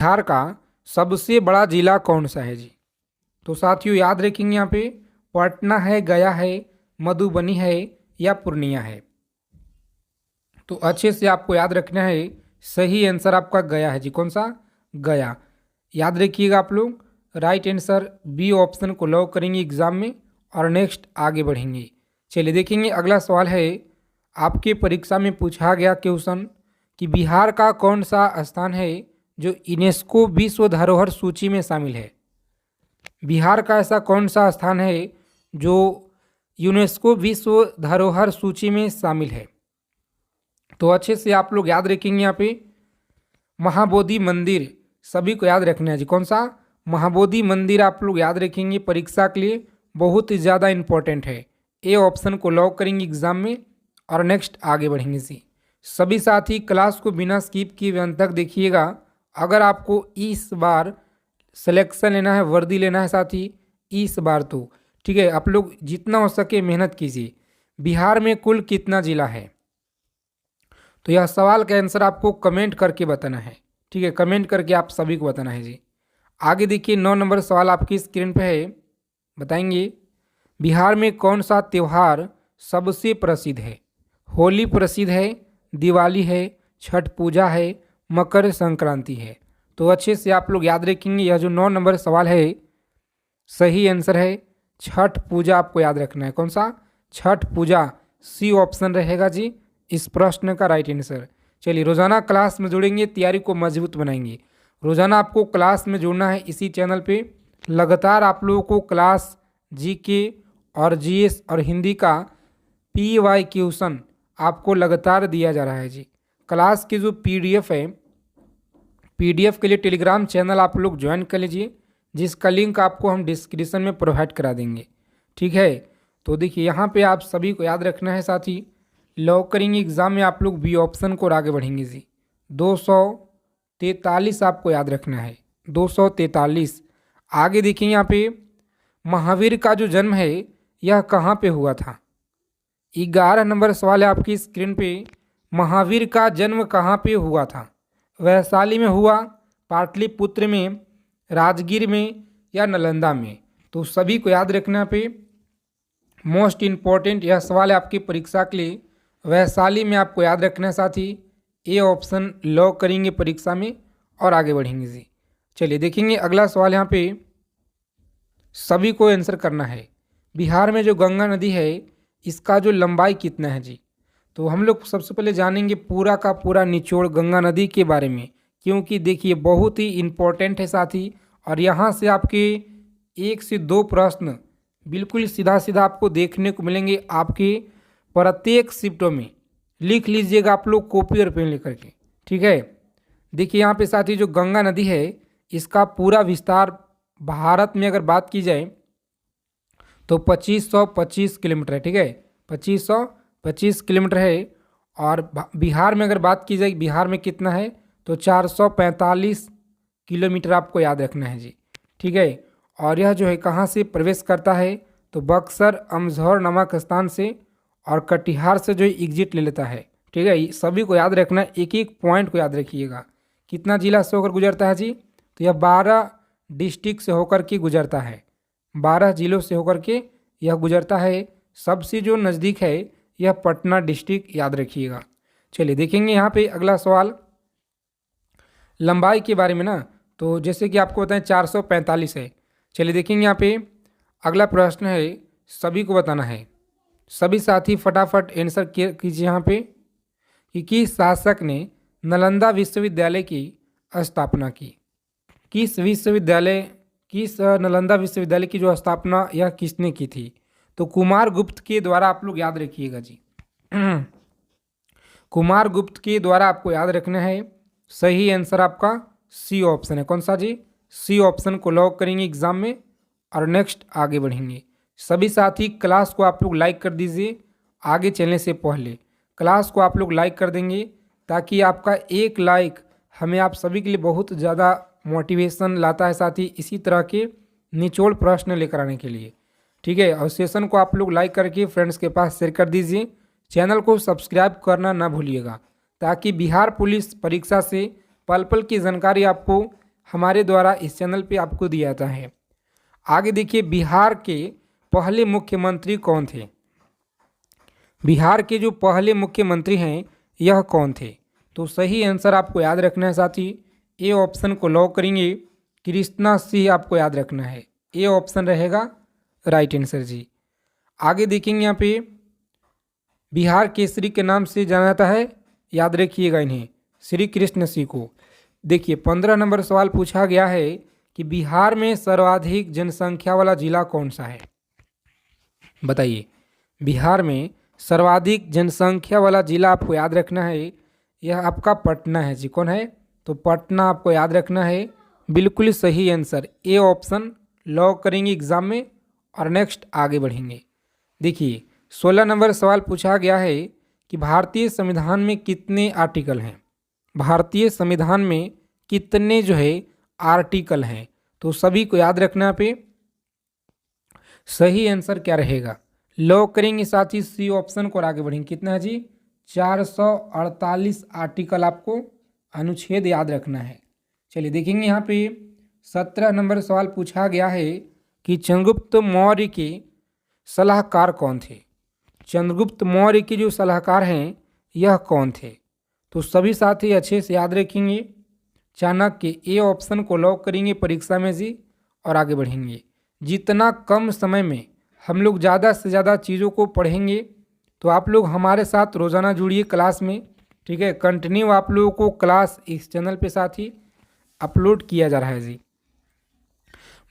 बिहार का सबसे बड़ा जिला कौन सा है जी? तो साथियों याद रखेंगे यहाँ पे पटना है, गया है, मधुबनी है या पूर्णिया है। तो अच्छे से आपको याद रखना है, सही आंसर आपका गया है जी। कौन सा? गया। याद रखिएगा आप लोग, राइट आंसर बी ऑप्शन को लॉक करेंगे एग्जाम में और नेक्स्ट आगे बढ़ेंगे। चलिए देखेंगे अगला सवाल है, आपके परीक्षा में पूछा गया क्वेश्चन कि बिहार का कौन सा स्थान है जो यूनेस्को विश्व धरोहर सूची में शामिल है। बिहार का ऐसा कौन सा स्थान है जो यूनेस्को विश्व धरोहर सूची में शामिल है? तो अच्छे से आप लोग याद रखेंगे यहाँ पे महाबोधि मंदिर, सभी को याद रखना है जी। कौन सा? महाबोधि मंदिर आप लोग याद रखेंगे, परीक्षा के लिए बहुत ही ज़्यादा इंपॉर्टेंट है। ए ऑप्शन को लॉक करेंगे एग्जाम में और नेक्स्ट आगे बढ़ेंगे जी। सभी साथी क्लास को बिना स्किप किए अंत तक देखिएगा। अगर आपको इस बार सिलेक्शन लेना है, वर्दी लेना है साथी इस बार, तो ठीक है आप लोग जितना हो सके मेहनत कीजिए। बिहार में कुल कितना जिला है? तो यह सवाल का आंसर आपको कमेंट करके बताना है, ठीक है, कमेंट करके आप सभी को बताना है जी। आगे देखिए 9 नंबर सवाल आपकी स्क्रीन पे है, बताएंगे बिहार में कौन सा त्यौहार सबसे प्रसिद्ध है? होली प्रसिद्ध है, दिवाली है, छठ पूजा है, मकर संक्रांति है। तो अच्छे से आप लोग याद रखेंगे, यह जो 9 नंबर सवाल है सही आंसर है छठ पूजा, आपको याद रखना है। कौन सा? छठ पूजा, सी ऑप्शन रहेगा जी इस प्रश्न का राइट आंसर। चलिए रोजाना क्लास में जुड़ेंगे, तैयारी को मजबूत बनाएंगे। रोजाना आपको क्लास में जुड़ना है इसी चैनल पे। लगातार आप लोगों को क्लास जीके और जीएस और हिंदी का पीवाई क्वेश्चन आपको लगातार दिया जा रहा है जी। क्लास की जो पीडीएफ है, पीडीएफ के लिए टेलीग्राम चैनल आप लोग ज्वाइन कर लीजिए, जिसका लिंक आपको हम डिस्क्रिप्शन में प्रोवाइड करा देंगे, ठीक है। तो देखिए यहाँ पे आप सभी को याद रखना है साथी, लॉक करेंगे एग्जाम में आप लोग बी ऑप्शन को और आगे बढ़ेंगे जी। 243 आपको याद रखना है, 243। आगे देखिए यहाँ पे महावीर का जो जन्म है यह कहाँ पे हुआ था? 11 नंबर सवाल है आपकी स्क्रीन पे, महावीर का जन्म कहाँ पे हुआ था? वैशाली में हुआ, पाटलिपुत्र में, राजगीर में या नालंदा में? तो सभी को याद रखना पे मोस्ट इम्पॉर्टेंट यह सवाल है आपकी परीक्षा के लिए। वैशाली में आपको याद रखना है साथी, ए ऑप्शन लॉक करेंगे परीक्षा में और आगे बढ़ेंगे जी। चलिए देखेंगे अगला सवाल, यहाँ पे सभी को आंसर करना है। बिहार में जो गंगा नदी है इसका जो लंबाई कितना है जी? तो हम लोग सबसे पहले जानेंगे पूरा का पूरा निचोड़ गंगा नदी के बारे में, क्योंकि देखिए बहुत ही इम्पोर्टेंट है साथी। और यहाँ से आपके 1 से 2 प्रश्न बिल्कुल सीधा सीधा आपको देखने को मिलेंगे आपके प्रत्येक शिफ्टों में। लिख लीजिएगा आप लोग कॉपी और पेन लेकर के, ठीक है। देखिए यहाँ पे साथी जो गंगा नदी है इसका पूरा विस्तार भारत में अगर बात की जाए तो 2525 किलोमीटर है, ठीक है, 2525 किलोमीटर है। और बिहार में अगर बात की जाए बिहार में कितना है तो 445 किलोमीटर आपको याद रखना है जी, ठीक है। और यह जो है कहाँ से प्रवेश करता है तो बक्सर अमझौर नामक स्थान से और कटिहार से जो एग्जिट ले लेता है, ठीक है। सभी को याद रखना है, एक एक पॉइंट को याद रखिएगा। कितना जिला से होकर गुजरता है जी? तो यह 12 डिस्ट्रिक्ट से होकर के गुजरता है, 12 जिलों से होकर के यह गुजरता है। सबसे जो नज़दीक है यह पटना डिस्ट्रिक्ट, याद रखिएगा। चलिए देखेंगे यहाँ पे अगला सवाल लंबाई के बारे में ना, तो जैसे कि आपको बताएं 445 है। चलिए देखेंगे यहाँ पे अगला प्रश्न है, सभी को बताना है। सभी साथी फटाफट आंसर कीजिए यहाँ पे कि किस शासक ने नालंदा विश्वविद्यालय की स्थापना की? किस नालंदा विश्वविद्यालय की जो स्थापना यह किसने की थी? तो कुमार गुप्त के द्वारा, आप लोग याद रखिएगा जी। कुमार गुप्त के द्वारा आपको याद रखना है। सही आंसर आपका सी ऑप्शन है। कौन सा जी? सी ऑप्शन को लॉक करेंगे एग्जाम में और नेक्स्ट आगे बढ़ेंगे। सभी साथी क्लास को आप लोग लाइक कर दीजिए, आगे चलने से पहले क्लास को आप लोग लाइक कर देंगे ताकि आपका एक लाइक हमें आप सभी के लिए बहुत ज़्यादा मोटिवेशन लाता है साथी, इसी तरह के निचोड़ प्रश्न लेकर आने के लिए, ठीक है। और सेशन को आप लोग लाइक करके फ्रेंड्स के पास शेयर कर दीजिए। चैनल को सब्सक्राइब करना ना भूलिएगा ताकि बिहार पुलिस परीक्षा से पल पल की जानकारी आपको हमारे द्वारा इस चैनल पे आपको दिया जाता है। आगे देखिए, बिहार के पहले मुख्यमंत्री कौन थे? बिहार के जो पहले मुख्यमंत्री हैं यह कौन थे? तो सही आंसर आपको याद रखना है साथी, ए ऑप्शन को लॉक करेंगे, कृष्णा सिंह आपको याद रखना है, ए ऑप्शन रहेगा राइट आंसर जी। आगे देखेंगे यहाँ पे, बिहार केसरी के नाम से जाना जाता है, याद रखिएगा इन्हें, श्री कृष्ण सिंह को। देखिए 15 नंबर सवाल पूछा गया है कि बिहार में सर्वाधिक जनसंख्या वाला जिला कौन सा है? बताइए, बिहार में सर्वाधिक जनसंख्या वाला जिला आपको याद रखना है, यह आपका पटना है जी। कौन है? तो पटना आपको याद रखना है, बिल्कुल सही आंसर, ए ऑप्शन लॉक करेंगे एग्जाम में। और नेक्स्ट आगे बढ़ेंगे। देखिए 16 नंबर सवाल पूछा गया है कि भारतीय संविधान में कितने आर्टिकल हैं? भारतीय संविधान में कितने जो है आर्टिकल हैं? तो सभी को याद रखना पे सही आंसर क्या रहेगा, लॉक करेंगे साथी सी ऑप्शन को और आगे बढ़ेंगे। कितना है जी? 448 आर्टिकल आपको अनुच्छेद याद रखना है। चलिए देखेंगे यहाँ पे 17 नंबर सवाल पूछा गया है कि चंद्रगुप्त मौर्य के सलाहकार कौन थे? चंद्रगुप्त मौर्य के जो सलाहकार हैं यह कौन थे? तो सभी साथी अच्छे से याद रखेंगे, चाणक्य, ए ऑप्शन को लॉक करेंगे परीक्षा में जी। और आगे बढ़ेंगे, जितना कम समय में हम लोग ज़्यादा से ज़्यादा चीज़ों को पढ़ेंगे, तो आप लोग हमारे साथ रोज़ाना जुड़िए क्लास में, ठीक है। कंटिन्यू आप लोगों को क्लास इस चैनल पे साथ ही अपलोड किया जा रहा है जी।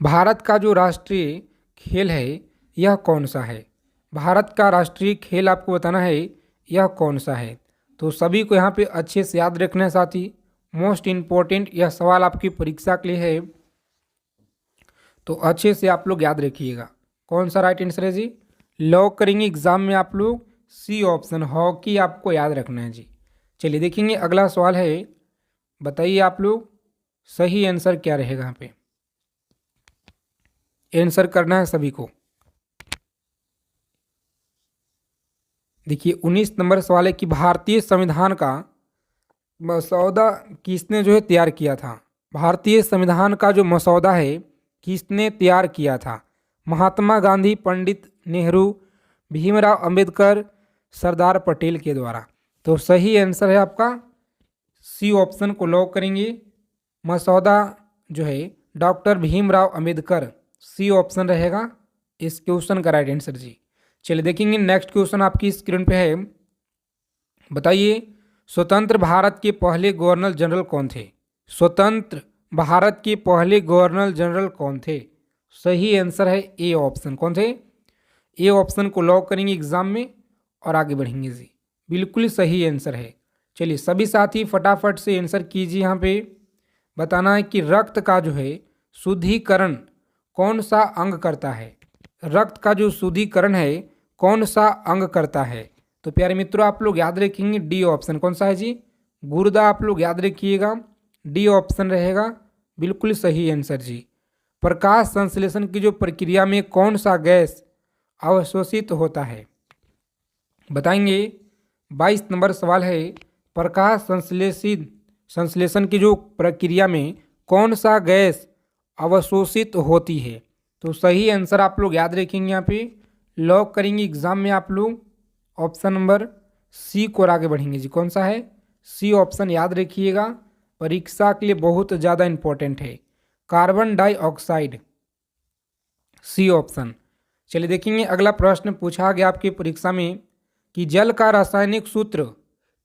भारत का जो राष्ट्रीय खेल है यह कौन सा है? भारत का राष्ट्रीय खेल आपको बताना है यह कौन सा है। तो सभी को यहाँ पे अच्छे से याद रखना है साथी, मोस्ट इम्पोर्टेंट यह सवाल आपकी परीक्षा के लिए है, तो अच्छे से आप लोग याद रखिएगा। कौन सा राइट आंसर है जी? लॉक करेंगे एग्जाम में आप लोग सी ऑप्शन, हॉकी आपको याद रखना है जी। चलिए देखेंगे अगला सवाल है, बताइए आप लोग सही आंसर क्या रहेगा। यहाँ पे आंसर करना है सभी को। देखिए 19 नंबर सवाल है कि भारतीय संविधान का मसौदा किसने जो है तैयार किया था? भारतीय संविधान का जो मसौदा है किसने तैयार किया था? महात्मा गांधी, पंडित नेहरू, भीमराव अंबेडकर, सरदार पटेल के द्वारा। तो सही आंसर है आपका सी ऑप्शन को लॉक करेंगे, मसौदा जो है doctor Bhimrao Ambedkar, C option रहेगा इस क्वेश्चन का राइट आंसर जी। चलिए देखेंगे नेक्स्ट क्वेश्चन आपकी स्क्रीन पे है, बताइए स्वतंत्र भारत के पहले गवर्नर जनरल कौन थे? स्वतंत्र भारत के पहले गवर्नर जनरल कौन थे? सही आंसर है ए ऑप्शन। कौन थे? ए ऑप्शन को लॉक करेंगे एग्जाम में और आगे बढ़ेंगे जी, बिल्कुल सही आंसर है। चलिए सभी साथी फटाफट से आंसर कीजिए। यहाँ पे बताना है कि रक्त का जो है शुद्धिकरण कौन सा अंग करता है? रक्त का जो शुद्धिकरण है कौन सा अंग करता है? तो प्यारे मित्रों आप लोग याद रखेंगे डी ऑप्शन। कौन सा है जी? गुर्दा आप लोग याद रखिएगा, डी ऑप्शन रहेगा बिल्कुल सही आंसर जी। प्रकाश संश्लेषण की जो प्रक्रिया में कौन सा गैस अवशोषित होता है? बताएंगे। 22 नंबर सवाल है, प्रकाश संश्लेषण की जो प्रक्रिया में कौन सा गैस अवशोषित होती है? तो सही आंसर आप लोग याद रखेंगे, यहाँ पे लॉक करेंगे एग्जाम में आप लोग ऑप्शन नंबर सी को आगे बढ़ेंगे जी। कौन सा है? सी ऑप्शन याद रखिएगा, परीक्षा के लिए बहुत ज़्यादा इंपॉर्टेंट है, कार्बन डाइऑक्साइड, सी ऑप्शन। चलिए देखेंगे अगला प्रश्न पूछा गया आपकी परीक्षा में कि जल का रासायनिक सूत्र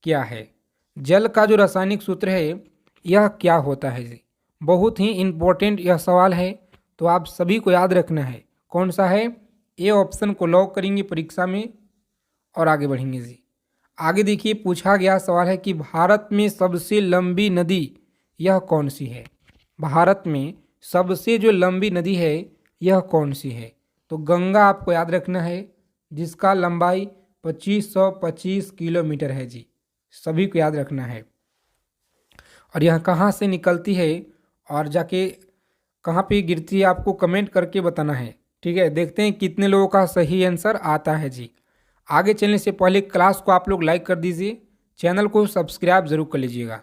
क्या है? जल का जो रासायनिक सूत्र है यह क्या होता है जी? बहुत ही इम्पोर्टेंट यह सवाल है, तो आप सभी को याद रखना है। कौन सा है? ए ऑप्शन को लॉक करेंगे परीक्षा में और आगे बढ़ेंगे जी। आगे देखिए पूछा गया सवाल है कि भारत में सबसे लंबी नदी यह कौन सी है? भारत में सबसे जो लंबी नदी है यह कौन सी है? तो गंगा आपको याद रखना है, जिसका लंबाई 2525 किलोमीटर है जी, सभी को याद रखना है। और यह कहाँ से निकलती है और जाके कहाँ पे गिरती है आपको कमेंट करके बताना है, ठीक है। देखते हैं कितने लोगों का सही आंसर आता है जी। आगे चलने से पहले क्लास को आप लोग लाइक कर दीजिए, चैनल को सब्सक्राइब जरूर कर लीजिएगा।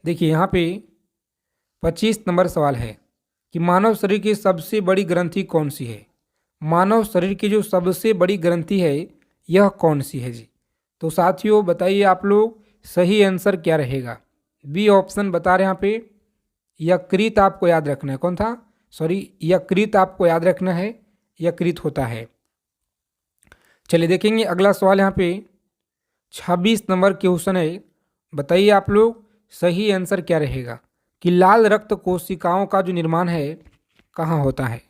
देखिए यहाँ पे 25 नंबर सवाल है कि मानव शरीर की सबसे बड़ी ग्रंथि कौन सी है। मानव शरीर की जो सबसे बड़ी ग्रंथि है यह कौन सी है जी। तो साथियों बताइए आप लोग सही आंसर क्या रहेगा। बी ऑप्शन बता रहे हैं यहाँ पे, यकृत आपको याद रखना है। कौन था, सॉरी, यकृत आपको याद रखना है, यकृत होता है। चलिए देखेंगे अगला सवाल यहाँ पे 26 नंबर क्वेश्चन है। बताइए आप लोग सही आंसर क्या रहेगा कि लाल रक्त कोशिकाओं का जो निर्माण है कहाँ होता है।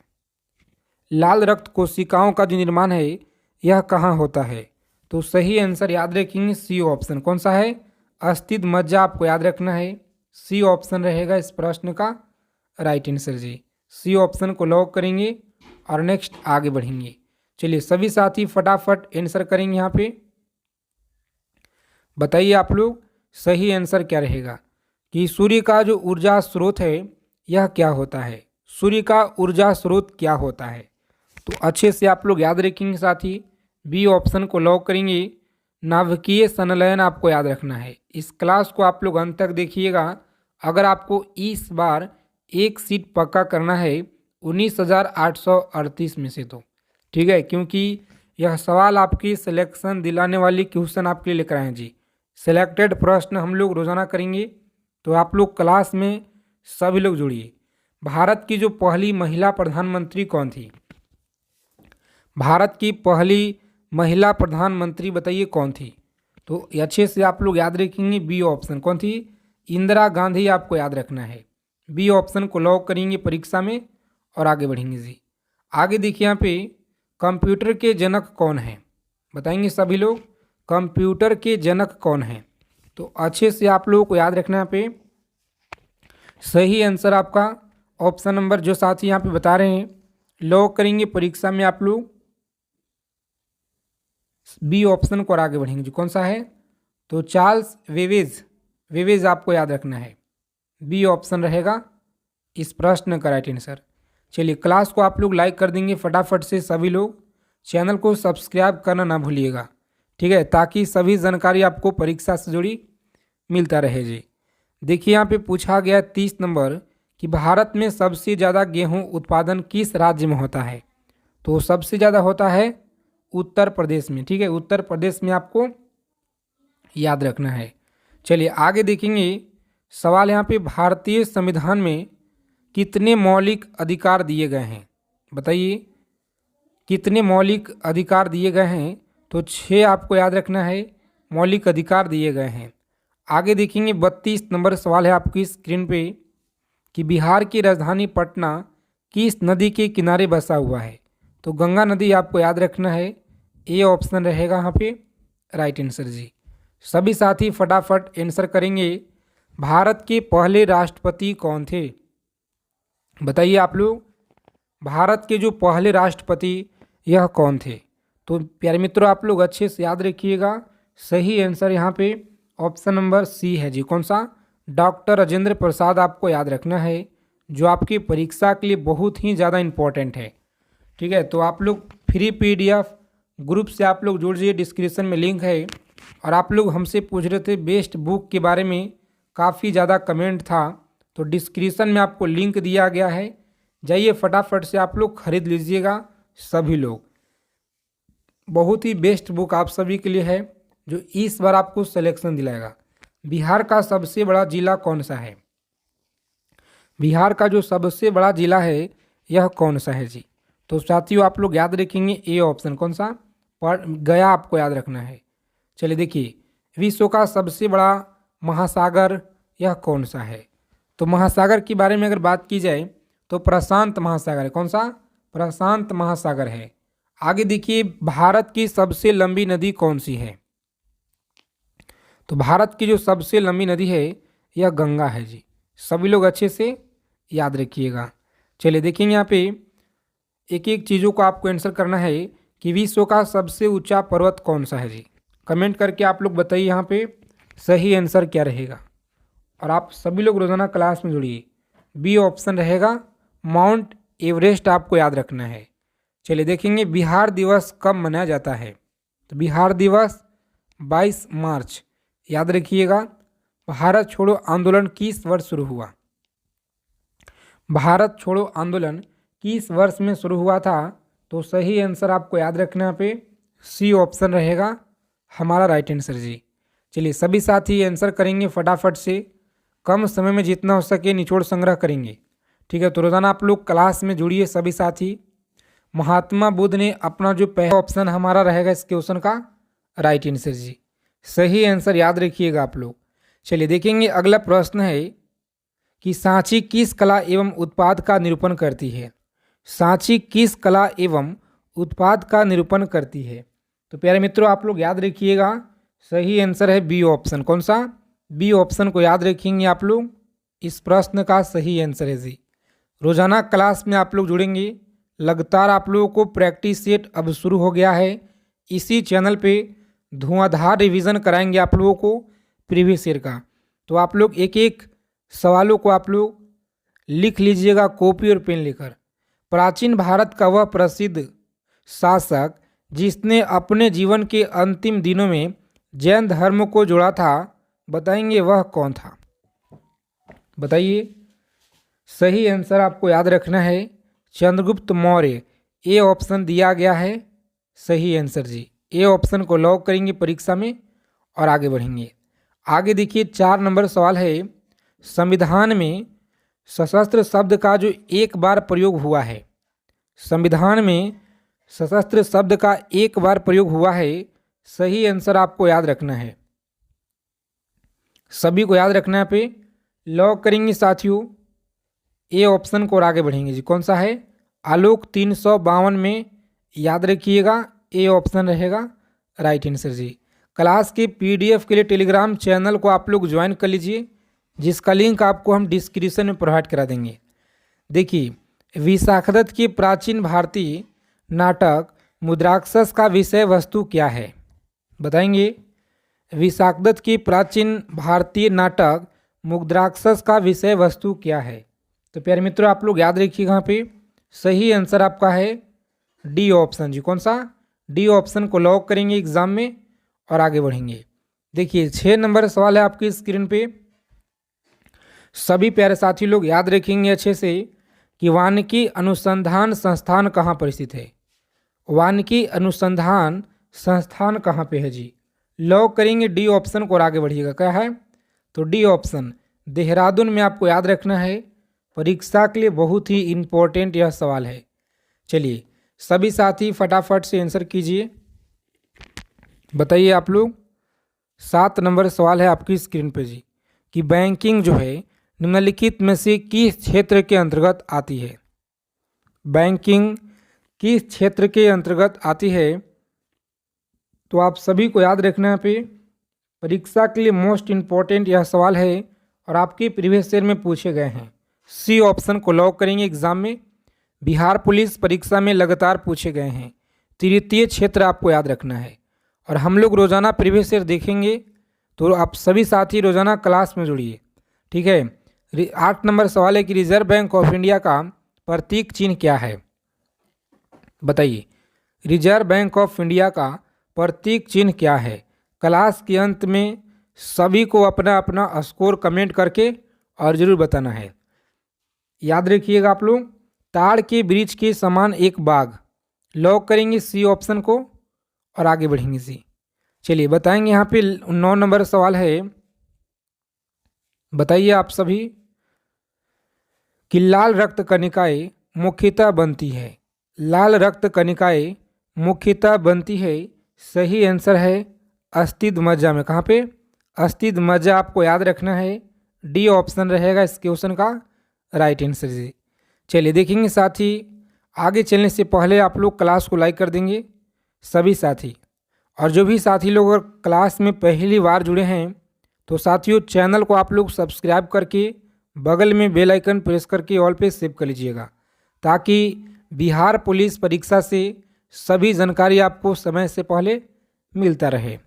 लाल रक्त कोशिकाओं का जो निर्माण है यह कहाँ होता है। तो सही आंसर याद रखेंगे सी ऑप्शन। कौन सा है, अस्थित मज्जा आपको याद रखना है। सी ऑप्शन रहेगा इस प्रश्न का राइट आंसर जी। सी ऑप्शन को लॉक करेंगे और नेक्स्ट आगे बढ़ेंगे। चलिए सभी साथी फटाफट आंसर करेंगे यहाँ पे। बताइए आप लोग सही आंसर क्या रहेगा कि सूर्य का जो ऊर्जा स्रोत है यह क्या होता है। सूर्य का ऊर्जा स्रोत क्या होता है। तो अच्छे से आप लोग याद रखेंगे साथी। बी ऑप्शन को लॉक करेंगे। नाभिकीय संलयन आपको याद रखना है। इस क्लास को आप लोग अंत तक देखिएगा। अगर आपको इस बार एक सीट पक्का करना है 19,838 में से, तो ठीक है, क्योंकि यह सवाल आपकी सिलेक्शन दिलाने वाली क्वेश्चन आपके लिए लेकर आए हैं जी। सिलेक्टेड प्रश्न हम लोग रोजाना करेंगे, तो आप लोग क्लास में सभी लोग जुड़िए। भारत की जो पहली महिला प्रधानमंत्री कौन थी। भारत की पहली महिला प्रधानमंत्री बताइए कौन थी। तो अच्छे से आप लोग याद रखेंगे बी ऑप्शन। कौन थी, इंदिरा गांधी आपको याद रखना है। बी ऑप्शन को लॉक करेंगे परीक्षा में और आगे बढ़ेंगे जी। आगे देखिए यहाँ पे कंप्यूटर के जनक कौन है, बताएंगे सभी लोग। कंप्यूटर के जनक कौन है। तो अच्छे से आप लोगों को याद रखना यहाँ पे सही आंसर आपका ऑप्शन नंबर जो साथी यहाँ पे बता रहे हैं लॉक करेंगे परीक्षा में आप लोग बी ऑप्शन को और आगे बढ़ेंगे जी। कौन सा है, तो चार्ल्स वेवेज। वेवेज आपको याद रखना है। बी ऑप्शन रहेगा इस प्रश्न का राइट आंसर। चलिए क्लास को आप लोग लाइक कर देंगे फटाफट से सभी लोग। चैनल को सब्सक्राइब करना ना भूलिएगा, ठीक है, ताकि सभी जानकारी आपको परीक्षा से जुड़ी मिलता रहे जी। देखिए यहाँ पे पूछा गया 30 नंबर कि भारत में सबसे ज़्यादा गेहूं उत्पादन किस राज्य में होता है। तो सबसे ज़्यादा होता है उत्तर प्रदेश में, ठीक है, उत्तर प्रदेश में आपको याद रखना है। चलिए आगे देखेंगे सवाल यहाँ पे भारतीय संविधान में कितने मौलिक अधिकार दिए गए हैं। बताइए कितने मौलिक अधिकार दिए गए हैं। तो 6 आपको याद रखना है मौलिक अधिकार दिए गए हैं। आगे देखेंगे 32 नंबर सवाल है आपकी स्क्रीन पे कि बिहार की राजधानी पटना किस नदी के किनारे बसा हुआ है। तो गंगा नदी आपको याद रखना है। ए ऑप्शन रहेगा यहाँ पे राइट आंसर जी। सभी साथी फटाफट आंसर करेंगे। भारत के पहले राष्ट्रपति कौन थे। बताइए आप लोग भारत के जो पहले राष्ट्रपति यह कौन थे। तो प्यारे मित्रों आप लोग अच्छे से याद रखिएगा सही आंसर यहाँ पे ऑप्शन नंबर सी है जी। कौन सा, डॉक्टर राजेंद्र प्रसाद आपको याद रखना है, जो आपकी परीक्षा के लिए बहुत ही ज़्यादा इम्पोर्टेंट है, ठीक है। तो आप लोग फ्री PDF ग्रुप से आप लोग जुड़ जाइए, डिस्क्रिप्शन में लिंक है। और आप लोग हमसे पूछ रहे थे बेस्ट बुक के बारे में, काफ़ी ज़्यादा कमेंट था, तो डिस्क्रिप्शन में आपको लिंक दिया गया है, जाइए फटाफट से आप लोग खरीद लीजिएगा सभी लोग। बहुत ही बेस्ट बुक आप सभी के लिए है जो इस बार आपको सिलेक्शन दिलाएगा। बिहार का सबसे बड़ा जिला कौन सा है। बिहार का जो सबसे बड़ा जिला है यह कौन सा है जी। तो साथियों आप लोग याद रखेंगे ए ऑप्शन। कौन सा, गया आपको याद रखना है। चलिए देखिए विश्व का सबसे बड़ा महासागर यह कौन सा है। तो महासागर के बारे में अगर बात की जाए तो प्रशांत महासागर है। कौन सा, प्रशांत महासागर है। आगे देखिए भारत की सबसे लंबी नदी कौन सी है। तो भारत की जो सबसे लंबी नदी है यह गंगा है जी। सभी लोग अच्छे से याद रखिएगा। चलिए देखेंगे यहाँ पे एक एक चीज़ों को आपको आंसर करना है कि विश्व का सबसे ऊंचा पर्वत कौन सा है जी। कमेंट करके आप लोग बताइए यहाँ पे सही आंसर क्या रहेगा। और आप सभी लोग रोज़ाना क्लास में जुड़िए। बी ऑप्शन रहेगा माउंट एवरेस्ट आपको याद रखना है। चलिए देखेंगे बिहार दिवस कब मनाया जाता है। तो बिहार दिवस 22 मार्च याद रखिएगा। भारत छोड़ो आंदोलन किस वर्ष शुरू हुआ। भारत छोड़ो आंदोलन किस वर्ष में शुरू हुआ था? तो सही आंसर आपको याद रखना यहाँ पे सी ऑप्शन रहेगा हमारा राइट आंसर जी। चलिए सभी साथी आंसर करेंगे फटाफट से, कम समय में जितना हो सके निचोड़ संग्रह करेंगे। ठीक है, तो रोजाना आप लोग क्लास में जुड़िए सभी साथी। महात्मा बुद्ध ने अपना जो पहला ऑप्शन हमारा रहेगा इस क्वेश्चन का राइट आंसर जी, सही आंसर याद रखिएगा आप लोग। चलिए देखेंगे अगला प्रश्न है कि सांची किस कला एवं उत्पाद का निरूपण करती है? सांची किस कला एवं उत्पाद का निरूपण करती है? तो प्यारे मित्रों आप लोग याद रखिएगा, सही आंसर है बी ऑप्शन। कौन सा? बी ऑप्शन को याद रखेंगे आप लोग, इस प्रश्न का सही आंसर है जी। रोजाना क्लास में आप लोग जुड़ेंगे, लगातार आप लोगों को प्रैक्टिस सेट अब शुरू हो गया है। इसी चैनल पे धुआंधार रिवीजन कराएंगे आप लोगों को प्रीवियस ईयर का। तो आप लोग एक एक सवालों को आप लोग लिख लीजिएगा कॉपी और पेन लेकर। प्राचीन भारत का वह प्रसिद्ध शासक जिसने अपने जीवन के अंतिम दिनों में जैन धर्म को जोड़ा था, बताएंगे वह कौन था? बताइए, सही आंसर आपको याद रखना है चंद्रगुप्त मौर्य। ए ऑप्शन दिया गया है सही आंसर जी। ए ऑप्शन को लॉक करेंगे परीक्षा में और आगे बढ़ेंगे। आगे देखिए 4 नंबर सवाल है, संविधान में सशस्त्र शब्द का जो एक बार प्रयोग हुआ है, संविधान में सशस्त्र शब्द का एक बार प्रयोग हुआ है, सही आंसर आपको याद रखना है, सभी को याद रखना है। पे लॉक करेंगे साथियों ए ऑप्शन को और आगे बढ़ेंगे जी। कौन सा है? आलोक 352 में, याद रखिएगा ए ऑप्शन रहेगा राइट आंसर जी। क्लास के पीडीएफ के लिए टेलीग्राम चैनल को आप लोग ज्वाइन कर लीजिए, जिसका लिंक आपको हम डिस्क्रिप्शन में प्रोवाइड करा देंगे। देखिए, विशाखदत्त के प्राचीन भारतीय नाटक मुद्राक्षस का विषय वस्तु क्या है? बताएंगे, विशाखदत्त की प्राचीन भारतीय नाटक मुद्राक्षस का विषय वस्तु क्या है? तो प्यारे मित्रों आप लोग याद रखिएगा, यहाँ पे सही आंसर आपका है डी ऑप्शन जी। कौन सा? डी ऑप्शन को लॉक करेंगे एग्जाम में और आगे बढ़ेंगे। देखिए 6 नंबर सवाल है आपकी स्क्रीन पे, सभी प्यारे साथी लोग याद रखेंगे अच्छे से कि वानिकी अनुसंधान संस्थान कहाँ पर स्थित है? वानिकी अनुसंधान संस्थान कहाँ पे है जी? लॉक करेंगे डी ऑप्शन को और आगे बढ़िएगा। क्या है? तो डी ऑप्शन देहरादून में आपको याद रखना है, परीक्षा के लिए बहुत ही इम्पोर्टेंट यह सवाल है। चलिए सभी साथी फटाफट से आंसर कीजिए। बताइए आप लोग, 7 नंबर सवाल है आपकी स्क्रीन पे जी कि बैंकिंग जो है निम्नलिखित में से किस क्षेत्र के अंतर्गत आती है? बैंकिंग किस क्षेत्र के अंतर्गत आती है? तो आप सभी को याद रखना पे परीक्षा के लिए मोस्ट इम्पॉर्टेंट यह सवाल है और आपके प्रीवियस ईयर में पूछे गए हैं। सी ऑप्शन को लॉक करेंगे एग्जाम में, बिहार पुलिस परीक्षा में लगातार पूछे गए हैं। तृतीय क्षेत्र आपको याद रखना है और हम लोग रोजाना प्रीवियस ईयर देखेंगे, तो आप सभी साथी रोजाना क्लास में जुड़िए। ठीक है, 8 नंबर सवाल है कि रिजर्व बैंक ऑफ इंडिया का प्रतीक चिन्ह क्या है? बताइए, रिजर्व बैंक ऑफ इंडिया का प्रतीक चिन्ह क्या है? क्लास के अंत में सभी को अपना अपना स्कोर कमेंट करके और जरूर बताना है। याद रखिएगा आप लोग, ताड़ के वृक्ष के समान एक बाग, लॉक करेंगे सी ऑप्शन को और आगे बढ़ेंगे सी। चलिए बताएंगे यहाँ पे 9 नंबर सवाल है, बताइए आप सभी कि लाल रक्त कणिकाएं मुख्यतः बनती है। लाल रक्त कणिकाएं मुख्यतः बनती है, सही आंसर है अस्थिद मज्जा में। कहाँ पे? अस्थिद मज्जा आपको याद रखना है, डी ऑप्शन रहेगा इस क्वेश्चन का राइट आंसर जी। चलिए देखेंगे साथी, आगे चलने से पहले आप लोग क्लास को लाइक कर देंगे सभी साथी, और जो भी साथी लोग अगर क्लास में पहली बार जुड़े हैं तो साथियों चैनल को आप लोग सब्सक्राइब करके बगल में बेल आइकन प्रेस करके ऑल पे सेव कर लीजिएगा, ताकि बिहार पुलिस परीक्षा से सभी जानकारी आपको समय से पहले मिलता रहे।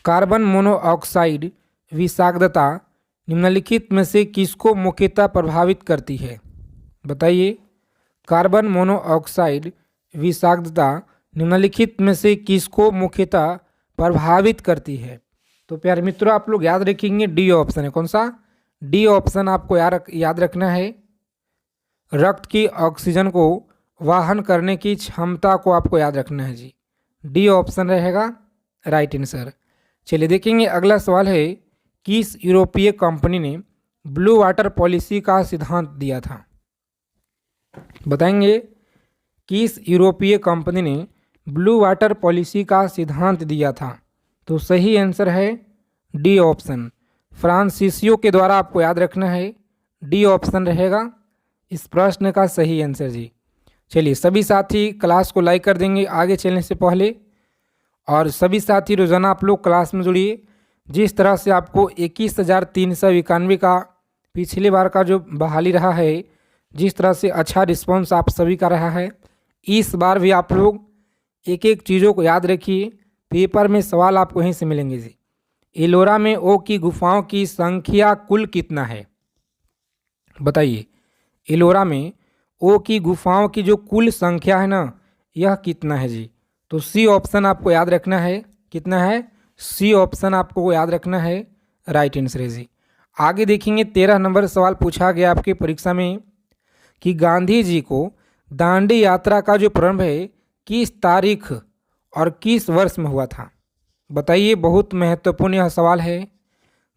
कार्बन मोनोऑक्साइड विषाक्तता निम्नलिखित में से किसको मुख्यतः प्रभावित करती है? बताइए, कार्बन मोनोऑक्साइड विषाक्तता निम्नलिखित में से किसको मुख्यतः प्रभावित करती है? तो प्यारे मित्रों आप लोग याद रखेंगे डी ऑप्शन है। कौन सा? डी ऑप्शन आपको याद रखना है। रक्त की ऑक्सीजन को वाहन करने की क्षमता को आपको याद रखना है जी। डी ऑप्शन रहेगा राइट आंसर। चलिए देखेंगे अगला सवाल है, किस यूरोपीय कंपनी ने ब्लू वाटर पॉलिसी का सिद्धांत दिया था? बताएंगे किस यूरोपीय कंपनी ने ब्लू वाटर पॉलिसी का सिद्धांत दिया था? तो सही आंसर है डी ऑप्शन, फ्रांसीसियो के द्वारा आपको याद रखना है। डी ऑप्शन रहेगा इस प्रश्न का सही आंसर जी। चलिए सभी साथी क्लास को लाइक कर देंगे आगे चलने से पहले, और सभी साथी रोज़ाना आप लोग क्लास में जुड़िए। जिस तरह से आपको 21,391 का पिछली बार का जो बहाली रहा है, जिस तरह से अच्छा रिस्पांस आप सभी का रहा है, इस बार भी आप लोग एक एक चीज़ों को याद रखिए। पेपर में सवाल आपको यहीं से मिलेंगे जी। एलोरा में ओ की गुफाओं की संख्या कुल कितना है? बताइए, एलोरा में ओ की गुफाओं की जो कुल संख्या है ना, यह कितना है जी? तो सी ऑप्शन आपको याद रखना है। कितना है? सी ऑप्शन आपको याद रखना है, राइट आंसर है जी। आगे देखेंगे 13 नंबर सवाल पूछा गया आपके परीक्षा में कि गांधी जी को दांडी यात्रा का जो प्रारंभ है किस तारीख और किस वर्ष में हुआ था? बताइए, बहुत महत्वपूर्ण यह सवाल है।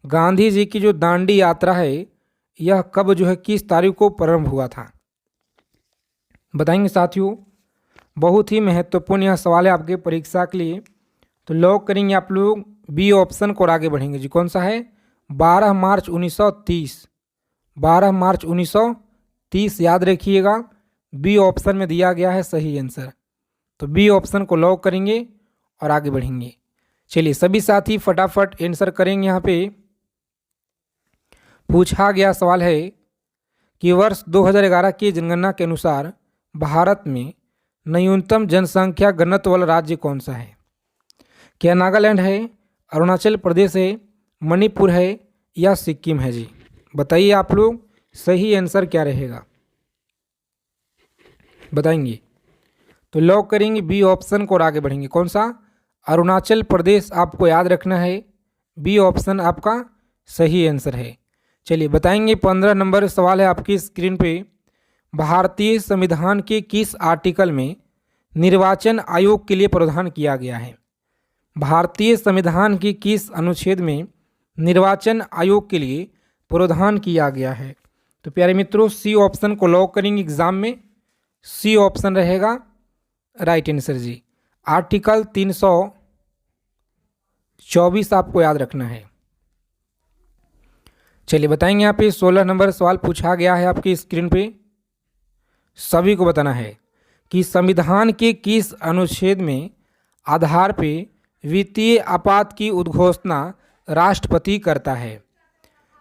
गांधी जी की जो दांडी यात्रा है यह कब जो है किस तारीख को प्रारंभ हुआ था? बताएंगे साथियों, बहुत ही महत्वपूर्ण यह सवाल है आपके परीक्षा के लिए। तो लॉक करेंगे आप लोग बी ऑप्शन को और आगे बढ़ेंगे जी। कौन सा है? 12 मार्च 1930। 12 मार्च 1930 याद रखिएगा, बी ऑप्शन में दिया गया है सही आंसर। तो बी ऑप्शन को लॉक करेंगे और आगे बढ़ेंगे। चलिए सभी साथी फटाफट आंसर करेंगे। यहाँ पे पूछा गया सवाल है कि वर्ष 2011 की जनगणना के अनुसार भारत में न्यूनतम जनसंख्या घनत्व वाला राज्य कौन सा है? क्या नागालैंड है, अरुणाचल प्रदेश है, मणिपुर है या सिक्किम है जी? बताइए आप लोग सही आंसर क्या रहेगा, बताएंगे। तो लॉक करेंगे बी ऑप्शन को और आगे बढ़ेंगे। कौन सा? अरुणाचल प्रदेश आपको याद रखना है। बी ऑप्शन आपका सही आंसर है। चलिए बताएंगे 15 नंबर सवाल है आपकी स्क्रीन पे। भारतीय संविधान के किस आर्टिकल में निर्वाचन आयोग के लिए प्रावधान किया गया है? भारतीय संविधान की किस अनुच्छेद में निर्वाचन आयोग के लिए प्रावधान किया गया है? तो प्यारे मित्रों सी ऑप्शन को लॉक करेंगे एग्जाम में। सी ऑप्शन रहेगा राइट आंसर जी। आर्टिकल 324 आपको याद रखना है। चलिए बताएंगे यहाँ पे 16 नंबर सवाल पूछा गया है आपकी स्क्रीन पे। सभी को बताना है कि संविधान के किस अनुच्छेद में आधार पे वित्तीय आपात की उद्घोषणा राष्ट्रपति करता है?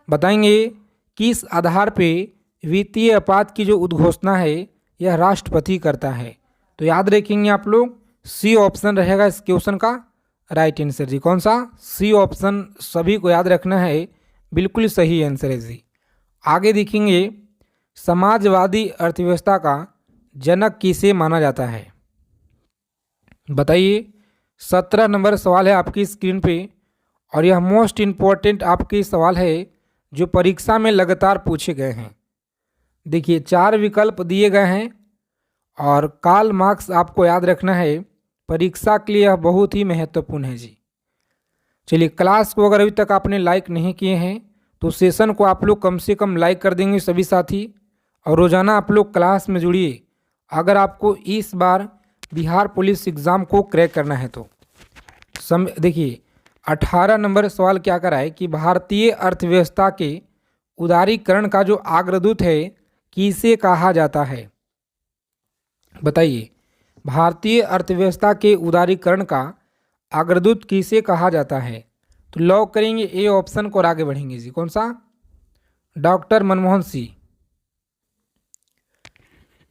बताएंगे किस आधार पे वित्तीय आपात की जो उद्घोषणा है यह राष्ट्रपति करता है? तो याद रखेंगे आप लोग सी ऑप्शन रहेगा इस क्वेश्चन का राइट आंसर जी। कौन सा? सी ऑप्शन सभी को याद रखना है, बिल्कुल सही आंसर है जी। आगे देखेंगे समाजवादी अर्थव्यवस्था का जनक किसे माना जाता है? बताइए, 17 नंबर सवाल है आपकी स्क्रीन पे और यह मोस्ट इम्पॉर्टेंट आपके सवाल है जो परीक्षा में लगातार पूछे गए हैं। देखिए 4 विकल्प दिए गए हैं और कार्ल मार्क्स आपको याद रखना है, परीक्षा के लिए यह बहुत ही महत्वपूर्ण है जी। चलिए क्लास को अगर अभी तक आपने लाइक नहीं किए हैं तो सेशन को आप लोग कम से कम लाइक कर देंगे सभी साथी, और रोज़ाना आप लोग क्लास में जुड़िए अगर आपको इस बार बिहार पुलिस एग्ज़ाम को क्रैक करना है तो। देखिए 18 नंबर सवाल क्या करा है कि भारतीय अर्थव्यवस्था के उदारीकरण का जो अग्रदूत है किसे कहा जाता है? बताइए, भारतीय अर्थव्यवस्था के उदारीकरण का अग्रदूत किसे कहा जाता है? तो लॉक करेंगे ए ऑप्शन को और आगे बढ़ेंगे जी। कौन सा? डॉक्टर मनमोहन सिंह।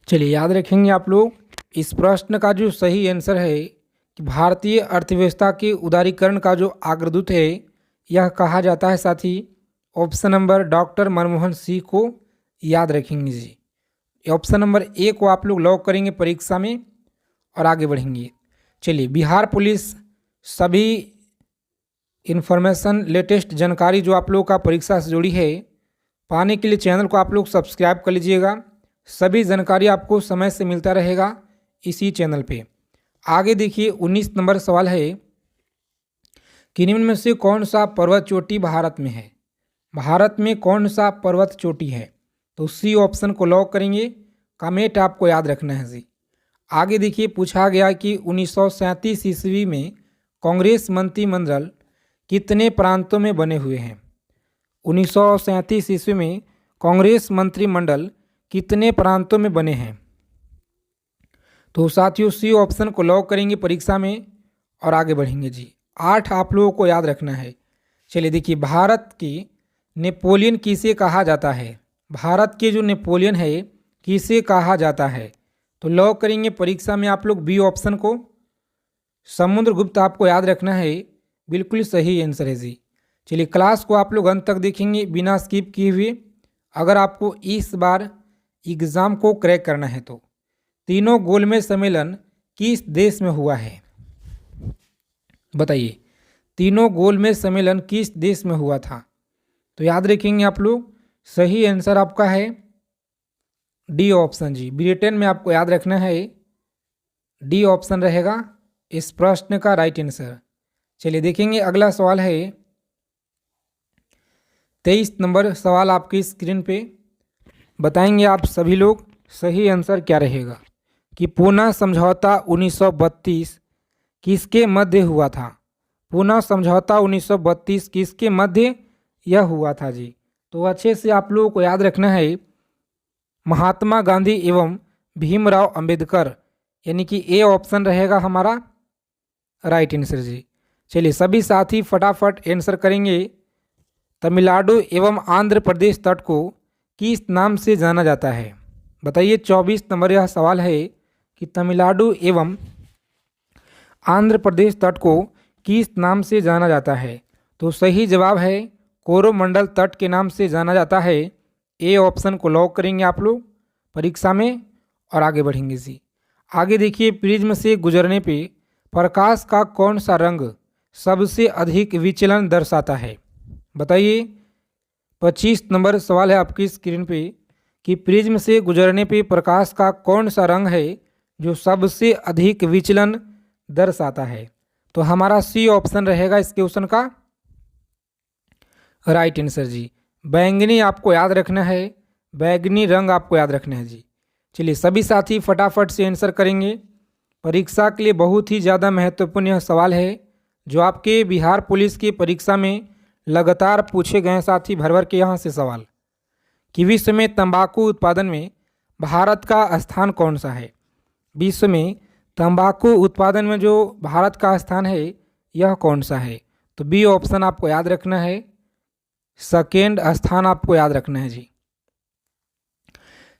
चलिए याद रखेंगे आप लोग इस प्रश्न का जो सही आंसर है कि भारतीय अर्थव्यवस्था के उदारीकरण का जो अग्रदूत है यह कहा जाता है साथी option number doctor Manmohan Singh को याद रखेंगे जी। ऑप्शन नंबर ए को आप लोग लॉक करेंगे परीक्षा में और आगे बढ़ेंगे। चलिए बिहार पुलिस सभी इन्फॉर्मेशन लेटेस्ट जानकारी जो आप लोगों का परीक्षा से जुड़ी है पाने के लिए चैनल को आप लोग सब्सक्राइब कर लीजिएगा। सभी जानकारी आपको समय से मिलता रहेगा इसी चैनल पे। आगे देखिए 19 नंबर सवाल है कि निम्न में से कौन सा पर्वत चोटी भारत में है। भारत में कौन सा पर्वत चोटी है? तो सी ऑप्शन को लॉक करेंगे। कमेंट आपको याद रखना है जी। आगे देखिए पूछा गया कि 1937 ईस्वी में कांग्रेस मंत्रिमंडल कितने प्रांतों में बने हुए हैं? 1937 ईस्वी में कांग्रेस मंत्रिमंडल कितने प्रांतों में बने हैं? तो साथियों सी ऑप्शन को लॉक करेंगे परीक्षा में और आगे बढ़ेंगे जी। 8 आप लोगों को याद रखना है। चलिए देखिए, भारत की नेपोलियन किसे कहा जाता है? भारत के जो नेपोलियन है किसे कहा जाता है? तो लॉक करेंगे परीक्षा में आप लोग बी ऑप्शन को। समुद्रगुप्त आपको याद रखना है, बिल्कुल सही आंसर है जी। चलिए क्लास को आप लोग अंत तक देखेंगे बिना स्किप किए हुए। अगर आपको इस बार एग्ज़ाम को क्रैक करना है तो तीनों गोलमेज सम्मेलन किस देश में हुआ है? बताइए, तीनों गोलमेज सम्मेलन किस देश में हुआ था? तो याद रखेंगे आप लोग, सही आंसर आपका है डी ऑप्शन जी, ब्रिटेन में आपको याद रखना है। डी ऑप्शन रहेगा इस प्रश्न का राइट आंसर। चलिए देखेंगे अगला सवाल है 23 नंबर सवाल आपकी स्क्रीन पे। बताएंगे आप सभी लोग सही आंसर क्या रहेगा कि पूना समझौता 1932 किसके मध्य हुआ था? पूना समझौता 1932 किसके मध्य यह हुआ था जी? तो अच्छे से आप लोगों को याद रखना है, महात्मा गांधी एवं भीमराव अंबेडकर, यानी कि ए ऑप्शन रहेगा हमारा राइट आंसर जी। चलिए सभी साथी फटाफट आंसर करेंगे। तमिलनाडु एवं आंध्र प्रदेश तट को किस नाम से जाना जाता है? बताइए 24 नंबर यह सवाल है कि तमिलनाडु एवं आंध्र प्रदेश तट को किस नाम से जाना जाता है? तो सही जवाब है कोरोमंडल तट के नाम से जाना जाता है। ए ऑप्शन को लॉक करेंगे आप लोग परीक्षा में और आगे बढ़ेंगे जी। आगे देखिए, प्रिज्म से गुजरने पे प्रकाश का कौन सा रंग सबसे अधिक विचलन दर्शाता है? बताइए 25 नंबर सवाल है आपकी स्क्रीन पे कि प्रिज्म से गुजरने पे प्रकाश का कौन सा रंग है जो सबसे अधिक विचलन दर्शाता है? तो हमारा सी ऑप्शन रहेगा इस क्वेश्चन का राइट आंसर जी। बैंगनी आपको याद रखना है, बैंगनी रंग आपको याद रखना है जी। चलिए सभी साथी फटाफट से आंसर करेंगे। परीक्षा के लिए बहुत ही ज़्यादा महत्वपूर्ण यह सवाल है जो आपके बिहार पुलिस की परीक्षा में लगातार पूछे गए साथी भर भर के यहाँ से सवाल कि विश्व में तंबाकू उत्पादन में भारत का स्थान कौन सा है? विश्व में तंबाकू उत्पादन में जो भारत का स्थान है यह कौन सा है? तो बी ऑप्शन आपको याद रखना है, सेकेंड स्थान आपको याद रखना है जी।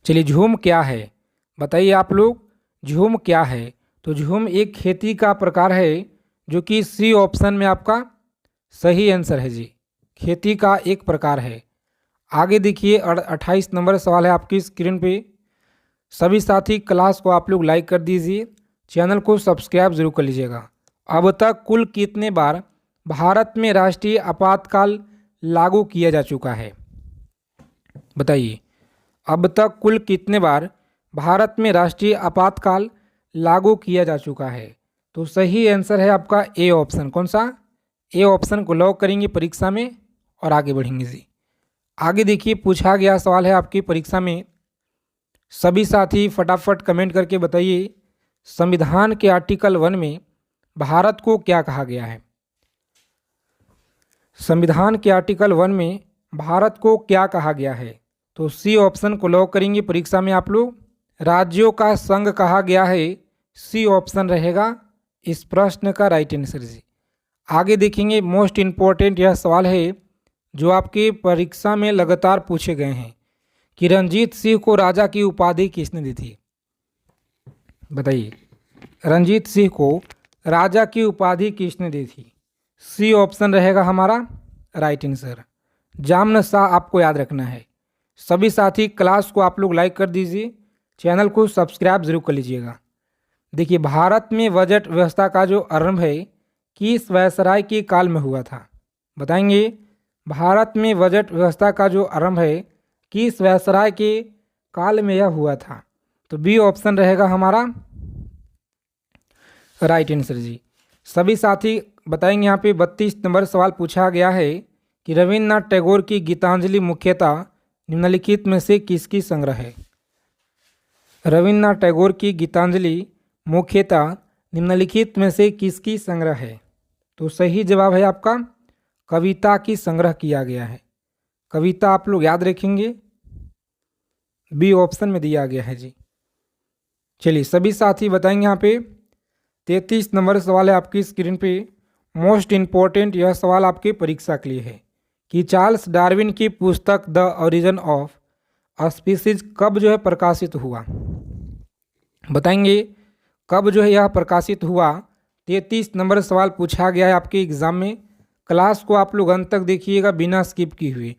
चलिए झूम क्या है? बताइए आप लोग, झूम क्या है? तो झूम एक खेती का प्रकार है जो कि सी ऑप्शन में आपका सही आंसर है जी, खेती का एक प्रकार है। आगे देखिए 28 नंबर सवाल है आपकी स्क्रीन पे। सभी साथी क्लास को आप लोग लाइक कर दीजिए, चैनल को सब्सक्राइब जरूर कर लीजिएगा। अब तक कुल कितने बार भारत में राष्ट्रीय आपातकाल लागू किया जा चुका है? बताइए अब तक कुल कितने बार भारत में राष्ट्रीय आपातकाल लागू किया जा चुका है? तो सही आंसर है आपका ए ऑप्शन। कौन सा? ए ऑप्शन को लॉक करेंगे परीक्षा में और आगे बढ़ेंगे जी। आगे देखिए पूछा गया सवाल है आपकी परीक्षा में, सभी साथी फटाफट कमेंट करके बताइए संविधान के आर्टिकल 1 में भारत को क्या कहा गया है? संविधान के आर्टिकल 1 में भारत को क्या कहा गया है? तो सी ऑप्शन को लॉक करेंगे परीक्षा में आप लोग, राज्यों का संघ कहा गया है। सी ऑप्शन रहेगा इस प्रश्न का राइट आंसर जी। आगे देखेंगे मोस्ट इम्पोर्टेंट यह सवाल है जो आपके परीक्षा में लगातार पूछे गए हैं कि रणजीत सिंह को राजा की उपाधि किसने दी थी? बताइए रणजीत सिंह को राजा की उपाधि किसने दी थी? सी ऑप्शन रहेगा हमारा राइट आंसर, जामन शाह आपको याद रखना है। सभी साथी क्लास को आप लोग लाइक कर दीजिए, चैनल को सब्सक्राइब जरूर कर लीजिएगा। देखिए भारत में बजट व्यवस्था का जो आरंभ है किस वायसराय के काल में हुआ था? बताएंगे भारत में बजट व्यवस्था का जो आरंभ है किस वायसराय के काल में यह हुआ था? तो बी ऑप्शन रहेगा हमारा राइट आंसर जी। सभी साथी बताएंगे। यहाँ पे 32 नंबर सवाल पूछा गया है कि रविन्द्रनाथ टैगोर की गीतांजलि मुख्यतः निम्नलिखित में से किसकी संग्रह है? रविन्द्रनाथ टैगोर की गीतांजलि मुख्यतः निम्नलिखित में से किसकी संग्रह है? तो सही जवाब है आपका कविता की संग्रह किया गया है। कविता आप लोग याद रखेंगे, बी ऑप्शन में दिया गया है जी। चलिए सभी साथी बताएंगे। यहाँ पे 33 नंबर सवाल है आपकी स्क्रीन पे। मोस्ट इम्पोर्टेंट यह सवाल आपकी परीक्षा के लिए है कि चार्ल्स डार्विन की पुस्तक द ओरिजिन ऑफ स्पीसीज कब जो है प्रकाशित हुआ? बताएंगे कब जो है यह प्रकाशित हुआ। 33 नंबर सवाल पूछा गया है आपके एग्जाम में। क्लास को आप लोग अंत तक देखिएगा बिना स्किप किए हुए।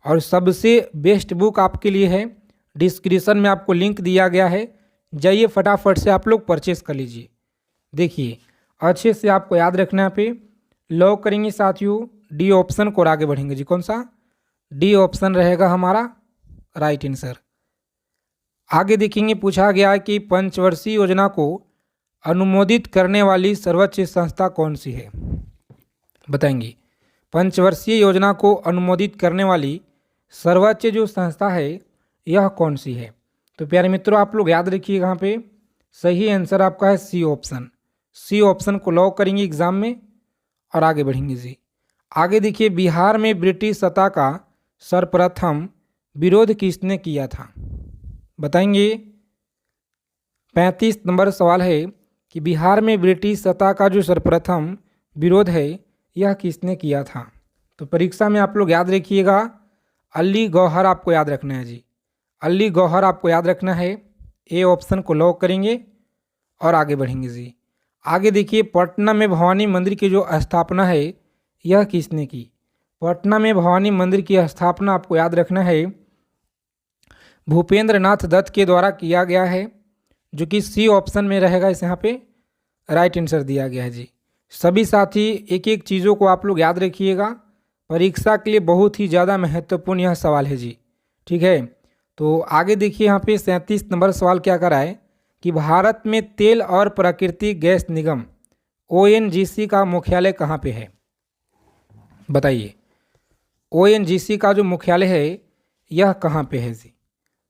और सबसे बेस्ट बुक आपके लिए है, डिस्क्रिप्शन में आपको लिंक दिया गया है, जाइए फटाफट से आप लोग परचेस कर लीजिए। देखिए अच्छे से आपको याद रखना पे लॉक करेंगे साथियों डी ऑप्शन को और आगे बढ़ेंगे जी। कौन सा? डी ऑप्शन रहेगा हमारा राइट आंसर। आगे देखेंगे पूछा गया है कि पंचवर्षीय योजना को अनुमोदित करने वाली सर्वोच्च संस्था कौन सी है? बताएंगे पंचवर्षीय योजना को अनुमोदित करने वाली सर्वोच्च जो संस्था है यह कौन सी है? तो प्यारे मित्रों आप लोग याद रखिएगा, यहाँ पे सही आंसर आपका है सी ऑप्शन। सी ऑप्शन को लॉक करेंगे एग्जाम में और आगे बढ़ेंगे जी। आगे देखिए बिहार में ब्रिटिश सत्ता का सर्वप्रथम विरोध किसने किया था? बताएंगे 35 नंबर सवाल है कि बिहार में ब्रिटिश सत्ता का जो सर्वप्रथम विरोध है यह किसने किया था? तो परीक्षा में आप लोग याद रखिएगा अली गौहर आपको याद रखना है जी। अली गौहर आपको याद रखना है। ए ऑप्शन को लॉक करेंगे और आगे बढ़ेंगे जी। आगे देखिए पटना में भवानी मंदिर की जो स्थापना है यह किसने की? पटना में भवानी मंदिर की स्थापना आपको याद रखना है भूपेंद्र नाथ दत्त के द्वारा किया गया है, जो कि सी ऑप्शन में रहेगा। इस यहाँ पे राइट आंसर दिया गया है जी। सभी साथी एक एक चीज़ों को आप लोग याद रखिएगा, परीक्षा के लिए बहुत ही ज़्यादा महत्वपूर्ण यह सवाल है जी। ठीक है, तो आगे देखिए यहाँ पे 37 नंबर सवाल क्या करा है कि भारत में तेल और प्राकृतिक गैस निगम ONGC का मुख्यालय कहाँ पे है? बताइए ONGC का जो मुख्यालय है यह कहाँ पे है जी?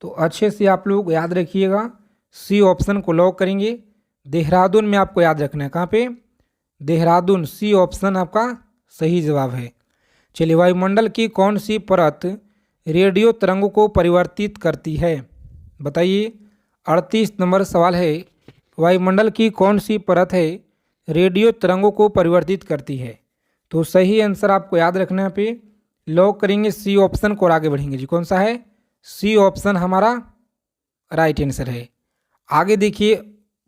तो अच्छे से आप लोग याद रखिएगा, सी ऑप्शन को लॉक करेंगे। देहरादून में आपको याद रखना है। कहाँ पे? देहरादून। सी ऑप्शन आपका सही जवाब है। चलिए वायुमंडल की कौन सी परत रेडियो तरंगों को परिवर्तित करती है? बताइए 38 नंबर सवाल है वायुमंडल की कौन सी परत है रेडियो तरंगों को परिवर्तित करती है? तो सही आंसर आपको याद रखना पे लॉक करेंगे सी ऑप्शन को और आगे बढ़ेंगे जी। कौन सा है? सी ऑप्शन हमारा राइट आंसर है। आगे देखिए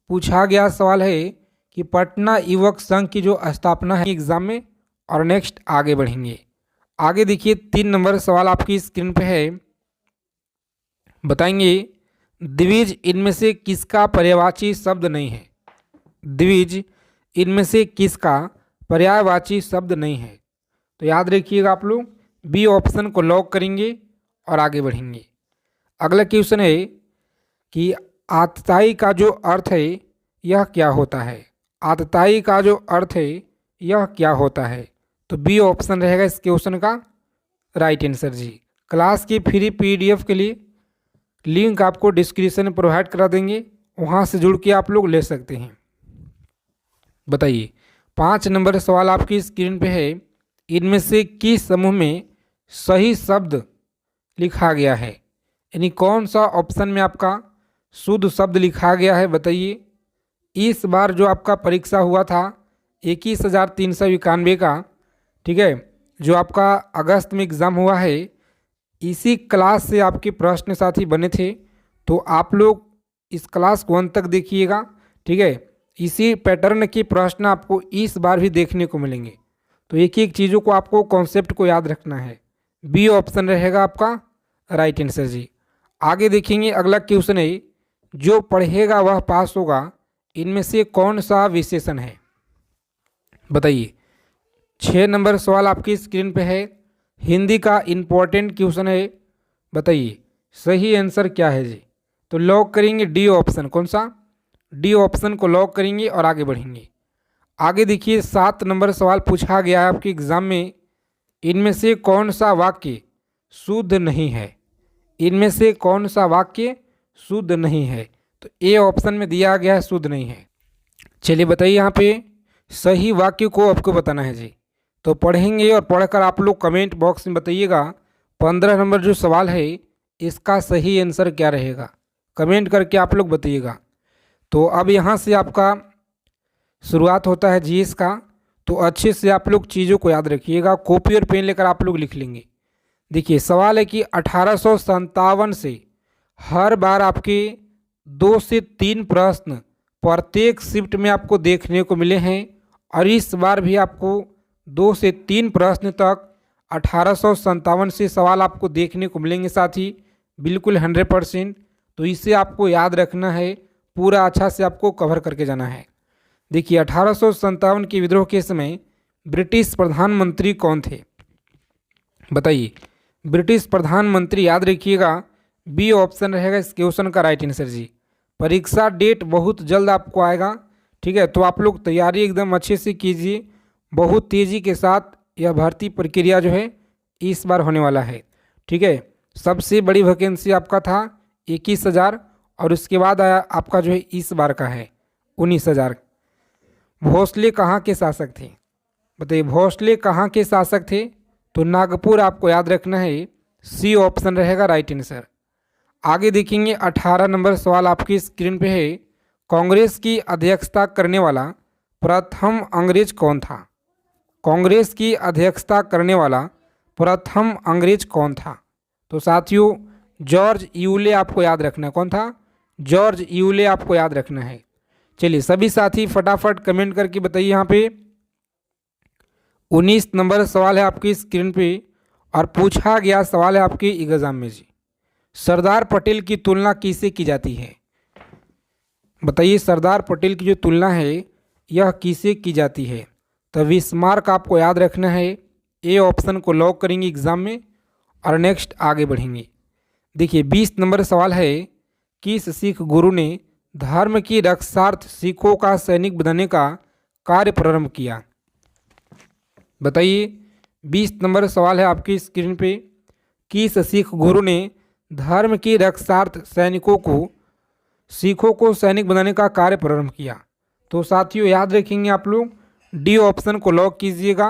पूछा गया सवाल है कि पटना युवक संघ की जो स्थापना है एग्जाम में। और नेक्स्ट आगे बढ़ेंगे। आगे देखिए 3 नंबर सवाल आपकी स्क्रीन पे है। बताएंगे द्विज इनमें से किसका पर्यायवाची शब्द नहीं है? द्विज इनमें से किसका पर्यायवाची शब्द नहीं है? तो याद रखिएगा आप लोग बी ऑप्शन को लॉक करेंगे और आगे बढ़ेंगे। अगला क्वेश्चन है कि आतताई का जो अर्थ है यह क्या होता है? आतताई का जो अर्थ है यह क्या होता है? तो बी ऑप्शन रहेगा इस क्वेश्चन का राइट आंसर जी। क्लास की फ्री PDF के लिए लिंक आपको डिस्क्रिप्शन में प्रोवाइड करा देंगे, वहाँ से जुड़ के आप लोग ले सकते हैं। बताइए 5 नंबर सवाल आपकी स्क्रीन पे है। इनमें से किस समूह में सही शब्द लिखा गया है? यानी कौन सा ऑप्शन में आपका शुद्ध शब्द लिखा गया है? बताइए। इस बार जो आपका परीक्षा हुआ था 21,391 का, ठीक है, जो आपका अगस्त में एग्ज़ाम हुआ है, इसी क्लास से आपके प्रश्न साथी बने थे। तो आप लोग इस क्लास को अंत तक देखिएगा, ठीक है। इसी पैटर्न के प्रश्न आपको इस बार भी देखने को मिलेंगे। तो एक एक चीज़ों को आपको कॉन्सेप्ट को याद रखना है। बी ऑप्शन रहेगा आपका राइट आंसर जी। आगे देखेंगे अगला क्वेश्चन है जो पढ़ेगा वह पास होगा, इनमें से कौन सा विशेषण है? बताइए। 6 नंबर सवाल आपकी स्क्रीन पे है। हिंदी का इम्पोर्टेंट क्वेश्चन है, बताइए सही आंसर क्या है जी। तो लॉक करेंगे डी ऑप्शन, कौन सा, डी ऑप्शन को लॉक करेंगे और आगे बढ़ेंगे। आगे देखिए 7 नंबर सवाल पूछा गया है आपके एग्जाम में, इनमें से कौन सा वाक्य शुद्ध नहीं है, इनमें से कौन सा वाक्य शुद्ध नहीं है। तो ए ऑप्शन में दिया गया है शुद्ध नहीं है। चलिए बताइए यहाँ पे सही वाक्य को आपको बताना है जी। तो पढ़ेंगे और पढ़कर आप लोग कमेंट बॉक्स में बताइएगा 15 नंबर जो सवाल है इसका सही आंसर क्या रहेगा, कमेंट करके आप लोग बताइएगा। तो अब यहाँ से आपका शुरुआत होता है जीएस का। तो अच्छे से आप लोग चीज़ों को याद रखिएगा, कॉपी और पेन लेकर आप लोग लिख लेंगे। देखिए सवाल है कि 1857 से हर बार आपके 2 से 3 प्रश्न प्रत्येक शिफ्ट में आपको देखने को मिले हैं, और इस बार भी आपको 2 से 3 प्रश्न तक 1857 से सवाल आपको देखने को मिलेंगे साथी, बिल्कुल 100%। तो इसे आपको याद रखना है, पूरा अच्छा से आपको कवर करके जाना है। देखिए 1857 के विद्रोह के समय ब्रिटिश प्रधानमंत्री कौन थे, बताइए। ब्रिटिश प्रधानमंत्री याद रखिएगा, बी ऑप्शन रहेगा इस क्वेश्चन का राइट आंसर जी। परीक्षा डेट बहुत जल्द आपको आएगा, ठीक है। तो आप लोग तैयारी एकदम अच्छे से कीजिए, बहुत तेज़ी के साथ यह भर्ती प्रक्रिया जो है इस बार होने वाला है, ठीक है। सबसे बड़ी वैकेंसी आपका था 21,000, और उसके बाद आया आपका जो है इस बार का है 19,000। भोसले कहाँ के शासक थे, बताइए भोसले कहाँ के शासक थे। तो नागपुर आपको याद रखना है, सी ऑप्शन रहेगा राइट आंसर। आगे देखेंगे 18 नंबर सवाल आपकी स्क्रीन पे है, कांग्रेस की अध्यक्षता करने वाला प्रथम अंग्रेज कौन था, कांग्रेस की अध्यक्षता करने वाला प्रथम अंग्रेज कौन था। तो साथियों जॉर्ज यूले आपको याद रखना है, कौन था, जॉर्ज यूले आपको याद रखना है। चलिए सभी साथी फटाफट कमेंट करके बताइए। यहाँ पे 19 नंबर सवाल है आपकी स्क्रीन पे, और पूछा गया सवाल है आपके एग्जाम में जी, सरदार पटेल की तुलना किससे की जाती है, बताइए सरदार पटेल की जो तुलना है यह किससे की जाती है। तो बिस्मार्क आपको याद रखना है, ए ऑप्शन को लॉक करेंगे एग्जाम में, और नेक्स्ट आगे बढ़ेंगे। देखिए 20 नंबर सवाल है, किस सिख गुरु ने धर्म की रक्षार्थ सिखों का सैनिक बनने का कार्य प्रारंभ किया, बताइए। 20 नंबर सवाल है आपकी स्क्रीन पे, किस सिख गुरु ने धर्म की रक्षार्थ सिखों को सैनिक बनाने का कार्य प्रारंभ किया। तो साथियों याद रखेंगे आप लोग, डी ऑप्शन को लॉक कीजिएगा।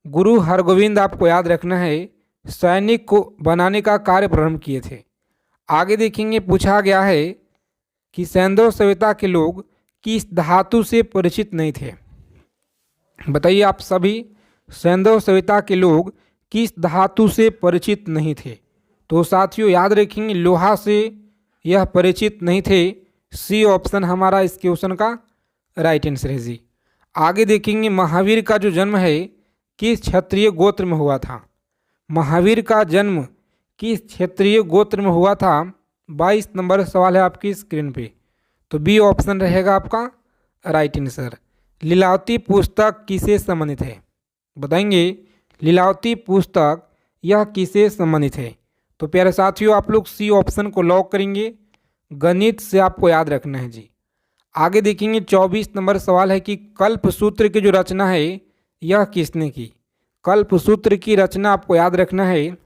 गुरु हरगोविंद आपको याद रखना है, सैनिक को बनाने का कार्य प्रारंभ किए थे। आगे देखेंगे पूछा गया है कि सैंधव सभ्यता के लोग किस धातु से परिचित नहीं थे, बताइए आप सभी सैंधव सभ्यता के लोग किस धातु से परिचित नहीं थे। तो साथियों याद रखेंगे लोहा से यह परिचित नहीं थे, सी ऑप्शन हमारा इस क्वेश्चन का राइट आंसर है जी। आगे देखेंगे महावीर का जो जन्म है किस क्षत्रिय गोत्र में हुआ था, महावीर का जन्म किस क्षेत्रीय गोत्र में हुआ था। 22 नंबर सवाल है आपकी स्क्रीन पे, तो बी ऑप्शन रहेगा आपका राइट आंसर। लीलावती पुस्तक किससे संबंधित है, बताएंगे लीलावती पुस्तक यह किससे संबंधित है। तो प्यारे साथियों आप लोग सी ऑप्शन को लॉक करेंगे, गणित से आपको याद रखना है जी। आगे देखेंगे 24 नंबर सवाल है कि कल्पसूत्र की जो रचना है यह किसने की, कल्पसूत्र की रचना आपको याद रखना है,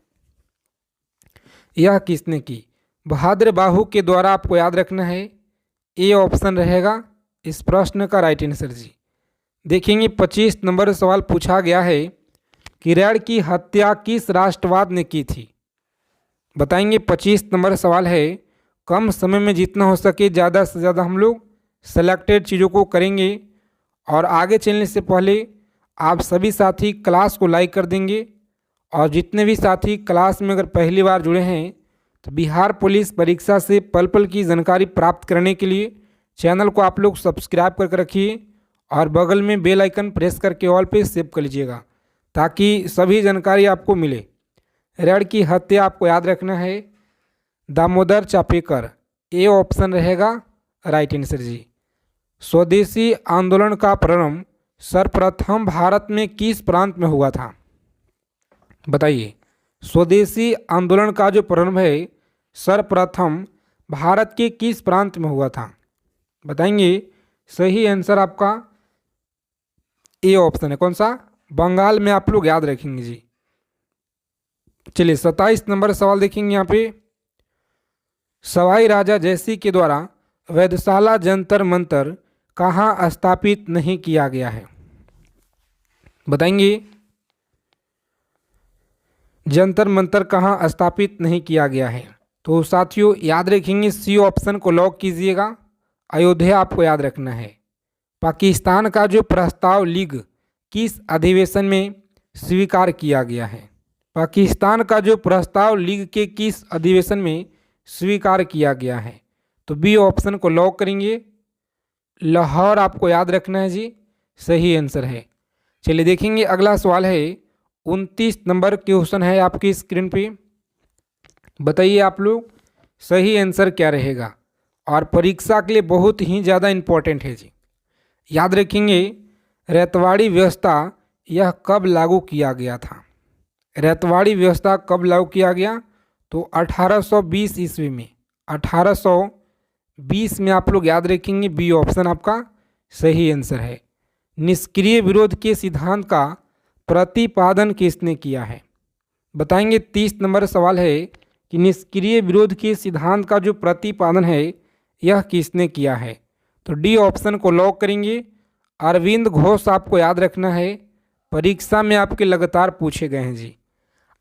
यह किसने की, बहादुरबाहु के द्वारा आपको याद रखना है, ए ऑप्शन रहेगा इस प्रश्न का राइट आंसर जी। देखेंगे 25 नंबर सवाल पूछा गया है कि ऋण की हत्या किस राष्ट्रवाद ने की थी, बताएंगे। 25 नंबर सवाल है, कम समय में जितना हो सके ज़्यादा से ज़्यादा हम लोग सेलेक्टेड चीज़ों को करेंगे, और आगे चलने से पहले आप सभी साथी क्लास को लाइक कर देंगे, और जितने भी साथी क्लास में अगर पहली बार जुड़े हैं तो बिहार पुलिस परीक्षा से पल पल की जानकारी प्राप्त करने के लिए चैनल को आप लोग सब्सक्राइब करके रखिए, और बगल में बेल आइकन प्रेस करके ऑल पे सेव कर लीजिएगा ताकि सभी जानकारी आपको मिले। ऋण की हत्या आपको याद रखना है, दामोदर चापेकर, ए ऑप्शन रहेगा राइट आंसर जी। स्वदेशी आंदोलन का प्रारंभ सर्वप्रथम भारत में किस प्रांत में हुआ था, बताइए। स्वदेशी आंदोलन का जो प्रारंभ है सर्वप्रथम भारत के किस प्रांत में हुआ था? बताएंगे। सही आंसर आपका ए ऑप्शन है। कौन सा? बंगाल में आप लोग याद रखेंगे जी। चलिए 27 नंबर सवाल देखेंगे यहाँ पे। सवाई राजा जयसिंह के द्वारा वेधशाला जंतर मंतर कहाँ स्थापित नहीं किया गया है? बताएंगे। जंतर मंतर कहाँ स्थापित नहीं किया गया है? तो साथियों याद रखेंगे, सी ऑप्शन को लॉक कीजिएगा। अयोध्या आपको याद रखना है। पाकिस्तान का जो प्रस्ताव लीग किस अधिवेशन में स्वीकार किया गया है? पाकिस्तान का जो प्रस्ताव लीग के किस अधिवेशन में स्वीकार किया गया है? तो बी ऑप्शन को लॉक करेंगे। लाहौर आपको याद रखना है जी, सही आंसर है। चलिए देखेंगे अगला सवाल है 29 नंबर क्वेश्चन है आपकी स्क्रीन पे। बताइए आप लोग सही आंसर क्या रहेगा, और परीक्षा के लिए बहुत ही ज़्यादा इम्पोर्टेंट है जी। याद रखेंगे, रैतवाड़ी व्यवस्था यह कब लागू किया गया था? रैतवाड़ी व्यवस्था कब लागू किया गया? तो 1820 ईस्वी में। 1820 में आप लोग याद रखेंगे, बी ऑप्शन आपका सही आंसर है। निष्क्रिय विरोध के सिद्धांत का प्रतिपादन किसने किया है? बताएंगे। 30 नंबर सवाल है कि निष्क्रिय विरोध के सिद्धांत का जो प्रतिपादन है यह किसने किया है? तो डी ऑप्शन को लॉक करेंगे। अरविंद घोष आपको याद रखना है, परीक्षा में आपके लगातार पूछे गए हैं जी।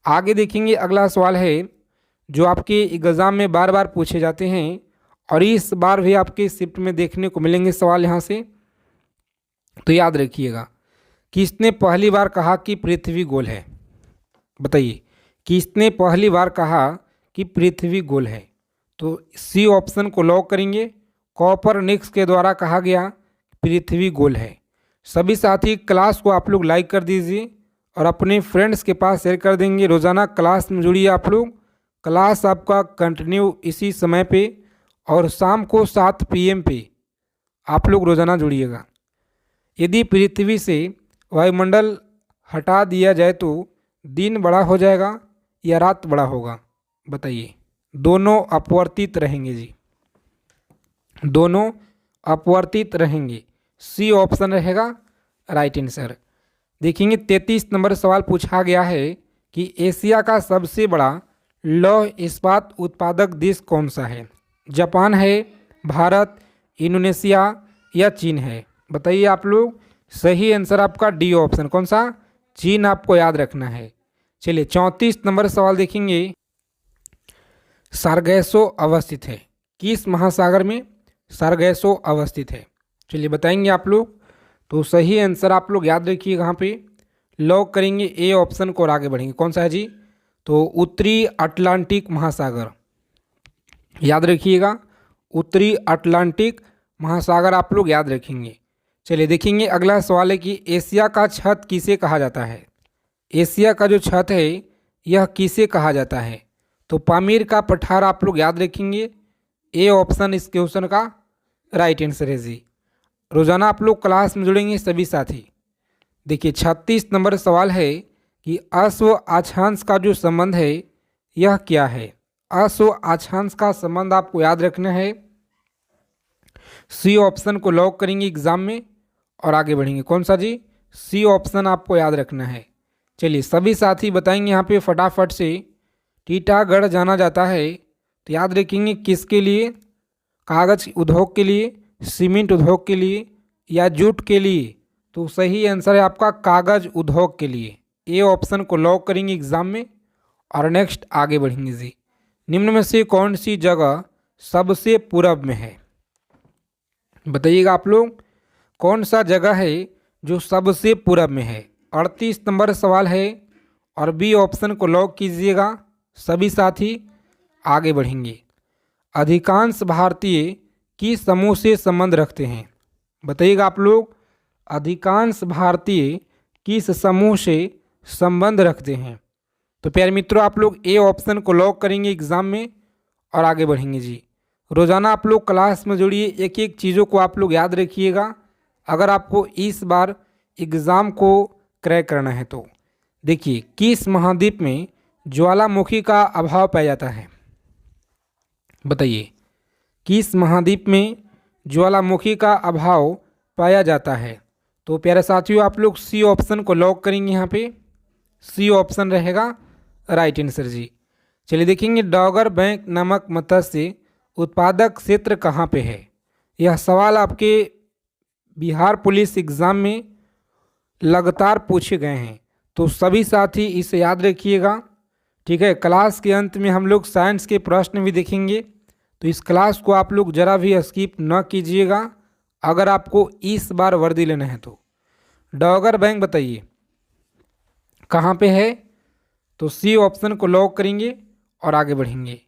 आगे देखेंगे अगला सवाल है जो आपके एग्ज़ाम में बार बार पूछे जाते हैं, और इस बार भी आपके शिफ्ट में देखने को मिलेंगे सवाल यहाँ से। तो याद रखिएगा, किसने पहली बार कहा कि पृथ्वी गोल है? बताइए, किसने पहली बार कहा कि पृथ्वी गोल है? तो सी ऑप्शन को लॉक करेंगे। कॉपरनिकस के द्वारा कहा गया पृथ्वी गोल है। सभी साथी क्लास को आप लोग लाइक कर दीजिए और अपने फ्रेंड्स के पास शेयर कर देंगे। रोज़ाना क्लास में जुड़िए आप लोग। क्लास आपका कंटिन्यू इसी समय पे और शाम को 7 PM पे आप लोग रोज़ाना जुड़िएगा। यदि पृथ्वी से वायुमंडल हटा दिया जाए तो दिन बड़ा हो जाएगा या रात बड़ा होगा? बताइए। दोनों अपवर्तित रहेंगे जी, दोनों अपवर्तित रहेंगे। सी ऑप्शन रहेगा राइट आंसर। देखेंगे 33 नंबर सवाल पूछा गया है कि एशिया का सबसे बड़ा लौह इस्पात उत्पादक देश कौन सा है? जापान है, भारत, इंडोनेशिया या चीन है? बताइए आप लोग। सही आंसर आपका डी ऑप्शन। कौन सा? चीन आपको याद रखना है। चलिए 34 नंबर सवाल देखेंगे। सारगैसो अवस्थित है किस महासागर में? सारगैसो अवस्थित है। चलिए बताएंगे आप लोग। तो सही आंसर आप लोग याद रखिए, कहाँ पे लॉक करेंगे ए ऑप्शन को और आगे बढ़ेंगे। कौन सा है जी? तो उत्तरी अटलांटिक महासागर। याद रखिएगा, उत्तरी अटलांटिक महासागर आप लोग याद रखेंगे। चलिए देखेंगे अगला सवाल है कि एशिया का छत किसे कहा जाता है? एशिया का जो छत है यह किसे कहा जाता है? तो पामीर का पठार आप लोग याद रखेंगे। ए ऑप्शन इस क्वेश्चन का राइट आंसर है जी। रोज़ाना आप लोग क्लास में जुड़ेंगे सभी साथी। देखिए 36 नंबर सवाल है कि अश्व अक्षांश का जो संबंध है यह क्या है? अश्व अक्षांश का संबंध आपको याद रखना है। सी ऑप्शन को लॉक करेंगे एग्जाम में और आगे बढ़ेंगे। कौन सा जी? सी ऑप्शन आपको याद रखना है। चलिए सभी साथी बताएंगे यहाँ पे फटाफट से। टीटागढ़ जाना जाता है तो याद रखेंगे किसके लिए? कागज़ उद्योग के लिए, सीमेंट उद्योग के लिए या जूट के लिए? तो सही आंसर है आपका कागज़ उद्योग के लिए। ए ऑप्शन को लॉक करेंगे एग्जाम में और नेक्स्ट आगे बढ़ेंगे जी। निम्न में से कौन सी जगह सबसे पूर्व में है? बताइएगा आप लोग, कौन सा जगह है जो सबसे पूर्व में है? 38 नंबर सवाल है और बी ऑप्शन को लॉक कीजिएगा सभी साथी। आगे बढ़ेंगे। अधिकांश भारतीय किस समूह से संबंध रखते हैं? बताइएगा आप लोग, अधिकांश भारतीय किस समूह से संबंध रखते हैं? तो प्यारे मित्रों आप लोग ए ऑप्शन को लॉक करेंगे एग्जाम में और आगे बढ़ेंगे जी। रोज़ाना आप लोग क्लास में जुड़िए, एक एक चीज़ों को आप लोग याद रखिएगा अगर आपको इस बार एग्ज़ाम को क्रैक करना है तो। देखिए किस महाद्वीप में ज्वालामुखी का अभाव पाया जाता है? बताइए, किस महाद्वीप में ज्वालामुखी का अभाव पाया जाता है? तो प्यारे साथियों, आप लोग सी ऑप्शन को लॉक करेंगे। यहाँ पे सी ऑप्शन रहेगा राइट आंसर जी। चलिए देखेंगे, डॉगर बैंक नामक मत्स्य उत्पादक क्षेत्र कहाँ पे है? यह सवाल आपके बिहार पुलिस एग्ज़ाम में लगातार पूछे गए हैं, तो सभी साथी इसे याद रखिएगा। ठीक है, क्लास के अंत में हम लोग साइंस के प्रश्न भी देखेंगे, तो इस क्लास को आप लोग ज़रा भी स्किप न कीजिएगा अगर आपको इस बार वर्दी लेना है तो। डॉगर बैंक बताइए कहाँ पे है? तो सी ऑप्शन को लॉक करेंगे और आगे बढ़ेंगे।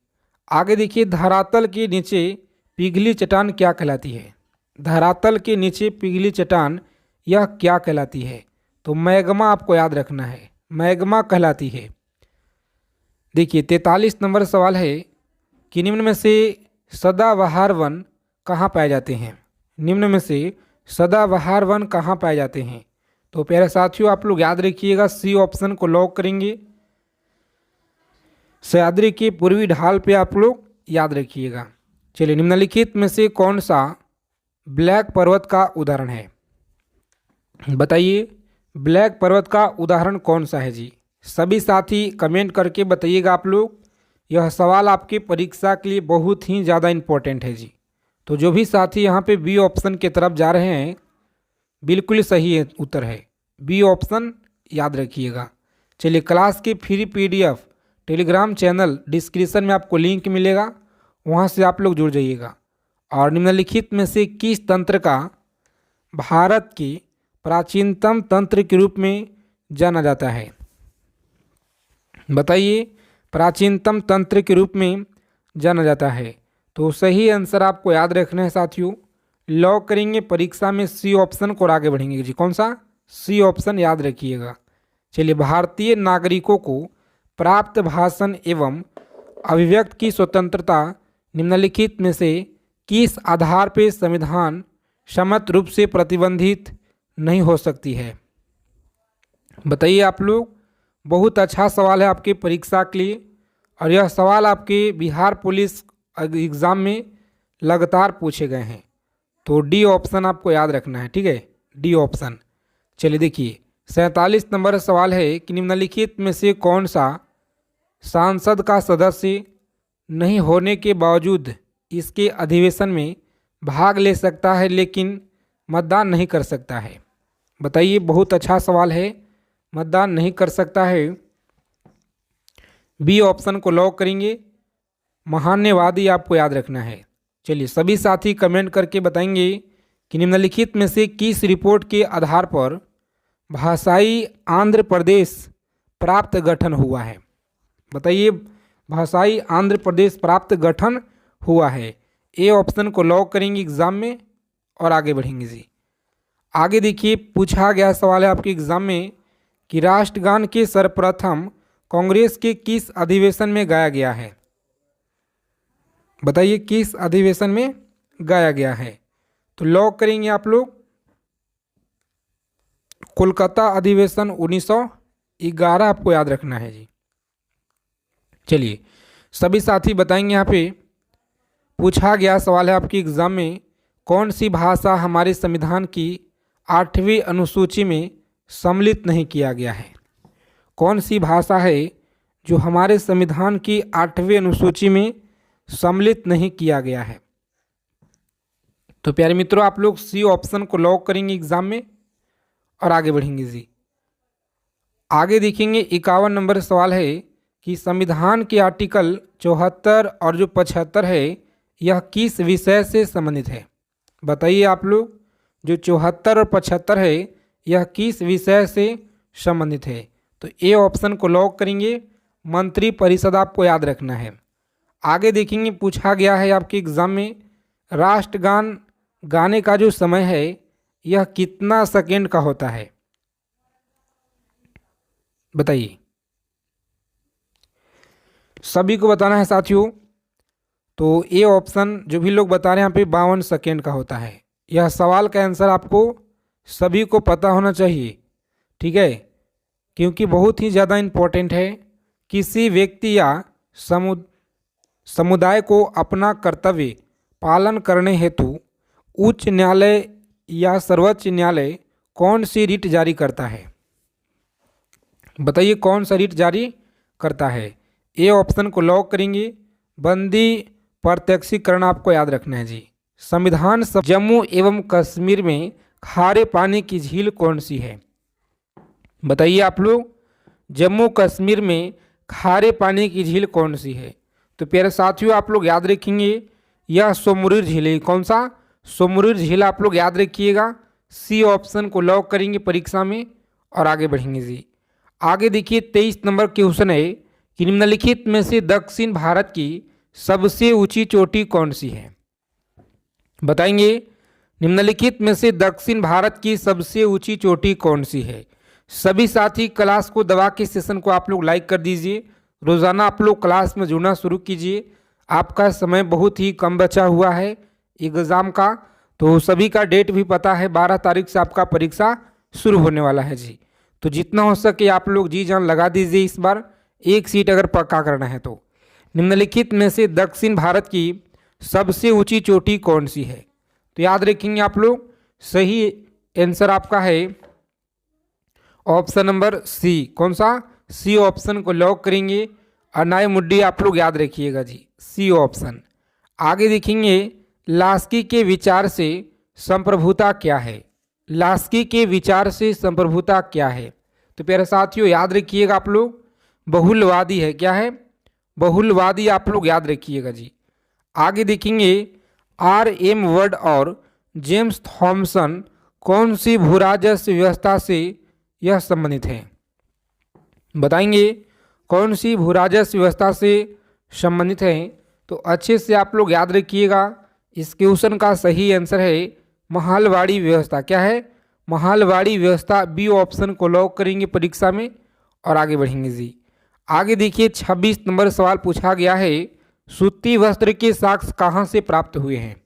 आगे देखिए, धरातल के नीचे पिघली चट्टान क्या कहलाती है? धरातल के नीचे पिघली चट्टान यह क्या कहलाती है? तो मैग्मा आपको याद रखना है, मैग्मा कहलाती है। देखिए 43 नंबर सवाल है कि निम्न में से सदाबहार वन कहाँ पाए जाते हैं? निम्न में से सदाबहार वन कहाँ पाए जाते हैं? तो प्यारे साथियों, आप लोग याद रखिएगा, सी ऑप्शन को लॉक करेंगे। सह्याद्री के पूर्वी ढाल पे आप लोग याद रखिएगा। चलिए, निम्नलिखित में से कौन सा ब्लैक पर्वत का उदाहरण है? बताइए, ब्लैक पर्वत का उदाहरण कौन सा है जी? सभी साथी कमेंट करके बताइएगा आप लोग। यह सवाल आपके परीक्षा के लिए बहुत ही ज़्यादा इम्पोर्टेंट है जी। तो जो भी साथी यहाँ पे बी ऑप्शन की तरफ जा रहे हैं, बिल्कुल सही उत्तर है बी ऑप्शन, याद रखिएगा। चलिए, क्लास की free PDF Telegram channel description में आपको लिंक मिलेगा, वहाँ से आप लोग जुड़ जाइएगा। और निम्नलिखित में से किस तंत्र का भारत के प्राचीनतम तंत्र के रूप में जाना जाता है? बताइए, प्राचीनतम तंत्र के रूप में जाना जाता है। तो सही आंसर आपको याद रखना है साथियों। लॉक करेंगे परीक्षा में सी ऑप्शन को और आगे बढ़ेंगे जी। कौन सा? सी ऑप्शन याद रखिएगा। चलिए, भारतीय नागरिकों को प्राप्त भाषण एवं अभिव्यक्ति की स्वतंत्रता निम्नलिखित में से किस आधार पर संविधान सम्मत रूप से प्रतिबंधित नहीं हो सकती है? बताइए आप लोग। बहुत अच्छा सवाल है आपके परीक्षा के लिए, और यह सवाल आपके बिहार पुलिस एग्ज़ाम में लगातार पूछे गए हैं। तो डी ऑप्शन आपको याद रखना है, ठीक है, डी ऑप्शन। चलिए देखिए, 47 नंबर सवाल है कि निम्नलिखित में से कौन सा सांसद का सदस्य नहीं होने के बावजूद इसके अधिवेशन में भाग ले सकता है लेकिन मतदान नहीं कर सकता है? बताइए, बहुत अच्छा सवाल है। मतदान नहीं कर सकता है, बी ऑप्शन को लॉक करेंगे। महान्यवादी आपको याद रखना है। चलिए, सभी साथी कमेंट करके बताएंगे कि निम्नलिखित में से किस रिपोर्ट के आधार पर भाषाई आंध्र प्रदेश प्राप्त गठन हुआ है? बताइए, भाषाई आंध्र प्रदेश प्राप्त गठन हुआ है। ए ऑप्शन को लॉक करेंगे एग्जाम में और आगे बढ़ेंगे जी। आगे देखिए, पूछा गया सवाल है आपके एग्जाम में कि राष्ट्रगान के सर्वप्रथम कांग्रेस के किस अधिवेशन में गाया गया है? बताइए, किस अधिवेशन में गाया गया है? तो लॉक करेंगे आप लोग कोलकाता अधिवेशन 1911, आपको याद रखना है जी। चलिए, सभी साथी बताएंगे। यहाँ पे पूछा गया सवाल है आपकी एग्जाम में, कौन सी भाषा हमारे संविधान की 8वीं अनुसूची में सम्मिलित नहीं किया गया है? कौन सी भाषा है जो हमारे संविधान की 8वीं अनुसूची में सम्मिलित नहीं किया गया है? तो प्यारे मित्रों, आप लोग सी ऑप्शन को लॉक करेंगे एग्जाम में और आगे बढ़ेंगे जी। आगे देखेंगे, 51 नंबर सवाल है कि संविधान के आर्टिकल 74 और जो 75 है, यह किस विषय से संबंधित है? बताइए आप लोग, जो 74 और 75 है, यह किस विषय से संबंधित है? तो ए ऑप्शन को लॉक करेंगे। मंत्री परिषद आपको याद रखना है। आगे देखेंगे, पूछा गया है आपके एग्जाम में, राष्ट्रगान गाने का जो समय है यह कितना सेकेंड का होता है? बताइए, सभी को बताना है साथियों। तो ए ऑप्शन जो भी लोग बता रहे हैं यहाँ पे 52 सेकेंड का होता है। यह सवाल का आंसर आपको सभी को पता होना चाहिए, ठीक है, क्योंकि बहुत ही ज़्यादा इम्पोर्टेंट है। किसी व्यक्ति या समुदाय को अपना कर्तव्य पालन करने हेतु उच्च न्यायालय या सर्वोच्च न्यायालय कौन सी रिट जारी करता है? बताइए कौन सा रिट जारी करता है? ए ऑप्शन को लॉक करेंगे। बंदी प्रत्यक्षीकरण आपको याद रखना है जी। संविधान सभा जम्मू एवं कश्मीर में खारे पानी की झील कौन सी है? बताइए आप लोग, जम्मू कश्मीर में खारे पानी की झील कौन सी है? तो प्यारे साथियों आप लोग याद रखेंगे यह सोमरुर झील है। कौन सा? सोमरुर झील आप लोग याद रखिएगा। सी ऑप्शन को लॉक करेंगे परीक्षा में और आगे बढ़ेंगे जी। आगे देखिए 23 नंबर क्वेश्चन है कि निम्नलिखित में से दक्षिण भारत की सबसे ऊंची चोटी कौन सी है? बताएंगे निम्नलिखित में से दक्षिण भारत की सबसे ऊंची चोटी कौन सी है? सभी साथी क्लास को दबा के सेशन को आप लोग लाइक कर दीजिए। रोज़ाना आप लोग क्लास में जुड़ना शुरू कीजिए। आपका समय बहुत ही कम बचा हुआ है एग्ज़ाम का, तो सभी का डेट भी पता है, 12 तारीख से आपका परीक्षा शुरू होने वाला है जी। तो जितना हो सके आप लोग जी जान लगा दीजिए इस बार, एक सीट अगर पक्का करना है तो। निम्नलिखित में से दक्षिण भारत की सबसे ऊंची चोटी कौन सी है? तो याद रखेंगे आप लोग, सही आंसर आपका है ऑप्शन नंबर सी। कौन सा? सी ऑप्शन को लॉक करेंगे। अनाई मुड्डी आप लोग याद रखिएगा जी, सी ऑप्शन। आगे देखेंगे लास्की के विचार से संप्रभुता क्या है? लास्की के विचार से संप्रभुता क्या है? तो प्यारे साथियों याद रखिएगा आप लोग, बहुलवादी है। क्या है? बहुलवादी आप लोग याद रखिएगा जी। आगे देखेंगे R.M. वर्ड और जेम्स थॉमसन कौन सी भूराजस्व व्यवस्था से यह संबंधित है? बताएंगे कौन सी भूराजस्व व्यवस्था से संबंधित है? तो अच्छे से आप लोग याद रखिएगा, इस क्वेश्चन का सही आंसर है महालवाड़ी व्यवस्था। क्या है? महालवाड़ी व्यवस्था। बी ऑप्शन को लॉक करेंगे परीक्षा में और आगे बढ़ेंगे जी। आगे देखिए 26 नंबर सवाल पूछा गया है, सूती वस्त्र के साक्ष्य कहाँ से प्राप्त हुए हैं?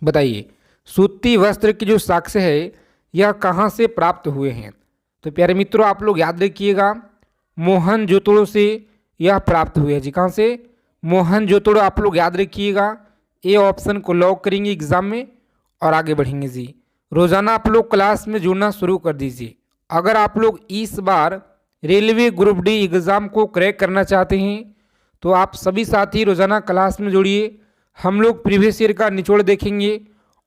बताइए सूती वस्त्र के जो साक्ष्य है यह कहाँ से प्राप्त हुए हैं? तो प्यारे मित्रों आप लोग याद रखिएगा, मोहनजोदड़ो से यह प्राप्त हुए हैं जी। कहाँ से? मोहनजोदड़ो आप लोग याद रखिएगा। ए ऑप्शन को लॉक करेंगे एग्जाम में और आगे बढ़ेंगे जी। रोज़ाना आप लोग क्लास में जुड़ना शुरू कर दीजिए। अगर आप लोग इस बार रेलवे ग्रुप डी एग्ज़ाम को क्रैक करना चाहते हैं तो आप सभी साथी रोज़ाना क्लास में जुड़िए। हम लोग प्रीवियस ईयर का निचोड़ देखेंगे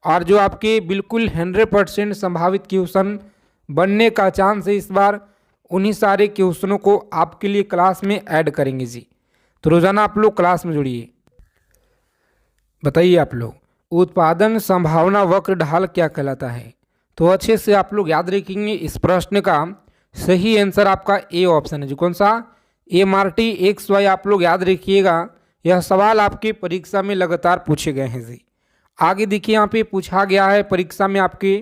और जो आपके बिल्कुल 100% संभावित क्वेश्चन बनने का चांस है इस बार, उन्हीं सारे क्वेश्चनों को आपके लिए क्लास में ऐड करेंगे जी। तो रोज़ाना आप लोग क्लास में जुड़िए। बताइए आप लोग, उत्पादन संभावना वक्र ढाल क्या कहलाता है? तो अच्छे से आप लोग याद रखेंगे, इस प्रश्न का सही आंसर आपका ए ऑप्शन है जी। कौन सा? MRT XY आप लोग याद रखिएगा। यह सवाल आपके परीक्षा में लगातार पूछे गए हैं जी। आगे देखिए यहाँ पे पूछा गया है परीक्षा में आपके,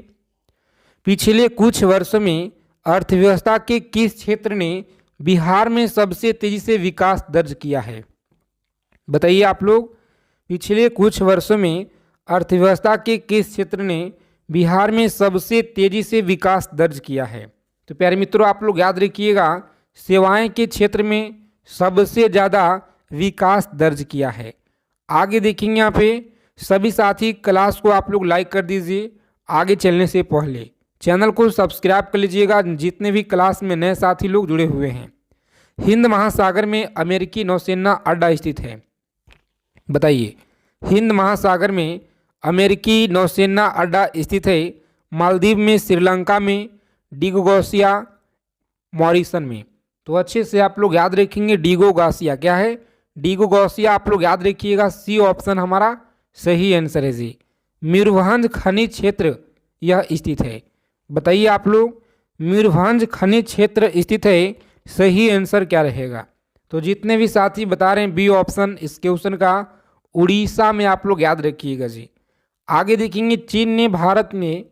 पिछले कुछ वर्षों में अर्थव्यवस्था के किस क्षेत्र ने बिहार में सबसे तेजी से विकास दर्ज किया है? बताइए आप लोग, पिछले कुछ वर्षों में अर्थव्यवस्था के किस क्षेत्र ने बिहार में सबसे तेजी से विकास दर्ज किया है? तो प्यारे मित्रों आप लोग याद रखिएगा, सेवाएं के क्षेत्र में सबसे ज़्यादा विकास दर्ज किया है। आगे देखेंगे यहाँ पे, सभी साथी क्लास को आप लोग लाइक कर दीजिए। आगे चलने से पहले चैनल को सब्सक्राइब कर लीजिएगा, जितने भी क्लास में नए साथी लोग जुड़े हुए हैं। हिंद महासागर में अमेरिकी नौसेना अड्डा स्थित है? बताइए हिंद महासागर में अमेरिकी नौसेना अड्डा स्थित है मालदीव में, श्रीलंका में, डिगोगासिया, मॉरिशन में। तो अच्छे से आप लोग याद रखेंगे डिगोगासिया। क्या है? डिगोगासिया आप लोग याद रखिएगा। सी ऑप्शन हमारा सही आंसर है जी। मयूरभंज खनिज क्षेत्र यह स्थित है। बताइए आप लोग, मयूरभंज खनिज क्षेत्र स्थित है, सही आंसर क्या रहेगा? तो जितने भी साथी बता रहे हैं बी ऑप्शन इस क्वेश्चन का, उड़ीसा में आप लोग याद रखिएगा जी। आगे देखेंगे, चीन ने भारत में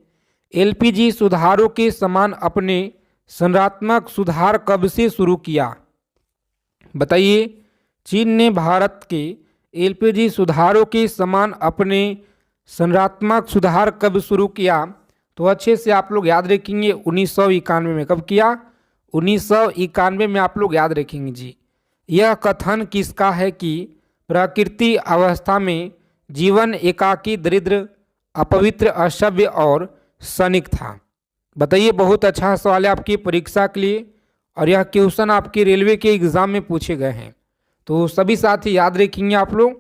LPG सुधारों के समान अपने संरचनात्मक सुधार कब से शुरू किया? बताइए चीन ने भारत के LPG सुधारों के समान अपने संरचनात्मक सुधार कब शुरू किया? तो अच्छे से आप लोग याद रखेंगे 1991 में। कब किया? 1991 में आप लोग याद रखेंगे जी। यह कथन किसका है कि प्रकृति अवस्था में जीवन एकाकी, दरिद्र, अपवित्र, असभ्य और क्षणिक था। बताइए, बहुत अच्छा सवाल है आपकी परीक्षा के लिए और यह क्वेश्चन आपके रेलवे के एग्जाम में पूछे गए हैं। तो सभी साथी याद रखेंगे आप लोग,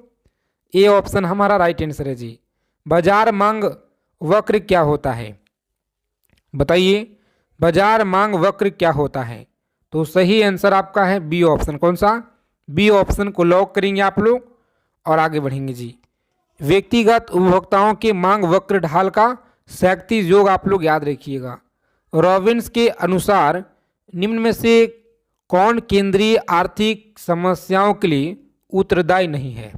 ए ऑप्शन हमारा राइट आंसर है जी। बाजार मांग वक्र क्या होता है? बताइए, बाजार मांग वक्र क्या होता है? तो सही आंसर आपका है बी ऑप्शन। कौन सा? बी ऑप्शन को लॉक करेंगे आप लोग और आगे बढ़ेंगे जी। व्यक्तिगत उपभोक्ताओं के मांग वक्र ढाल का शक्ति योग आप लोग याद रखिएगा। रॉबिन्स के अनुसार निम्न में से कौन केंद्रीय आर्थिक समस्याओं के लिए उत्तरदायी नहीं है?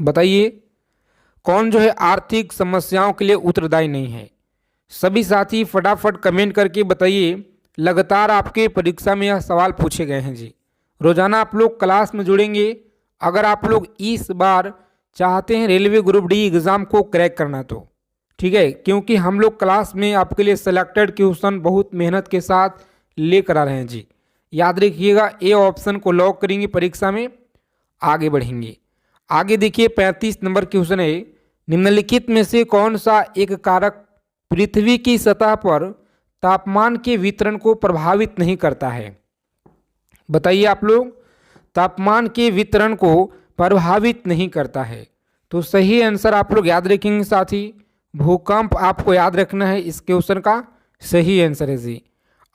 बताइए, कौन जो है आर्थिक समस्याओं के लिए उत्तरदायी नहीं है? सभी साथी फटाफट कमेंट करके बताइए। लगातार आपके परीक्षा में यह सवाल पूछे गए हैं जी। रोजाना आप लोग क्लास में जुड़ेंगे अगर आप लोग इस बार चाहते हैं रेलवे ग्रुप डी एग्ज़ाम को क्रैक करना तो, ठीक है, क्योंकि हम लोग क्लास में आपके लिए सेलेक्टेड क्वेश्चन बहुत मेहनत के साथ लेकर आ रहे हैं जी। याद रखिएगा, ए ऑप्शन को लॉक करेंगे परीक्षा में, आगे बढ़ेंगे। आगे देखिए 35 नंबर क्वेश्चन है, निम्नलिखित में से कौन सा एक कारक पृथ्वी की सतह पर तापमान के वितरण को प्रभावित नहीं करता है? बताइए आप लोग, तापमान के वितरण को प्रभावित नहीं करता है। तो सही आंसर आप लोग याद रखेंगे साथी, भूकंप आपको याद रखना है इस क्वेश्चन का सही आंसर है जी।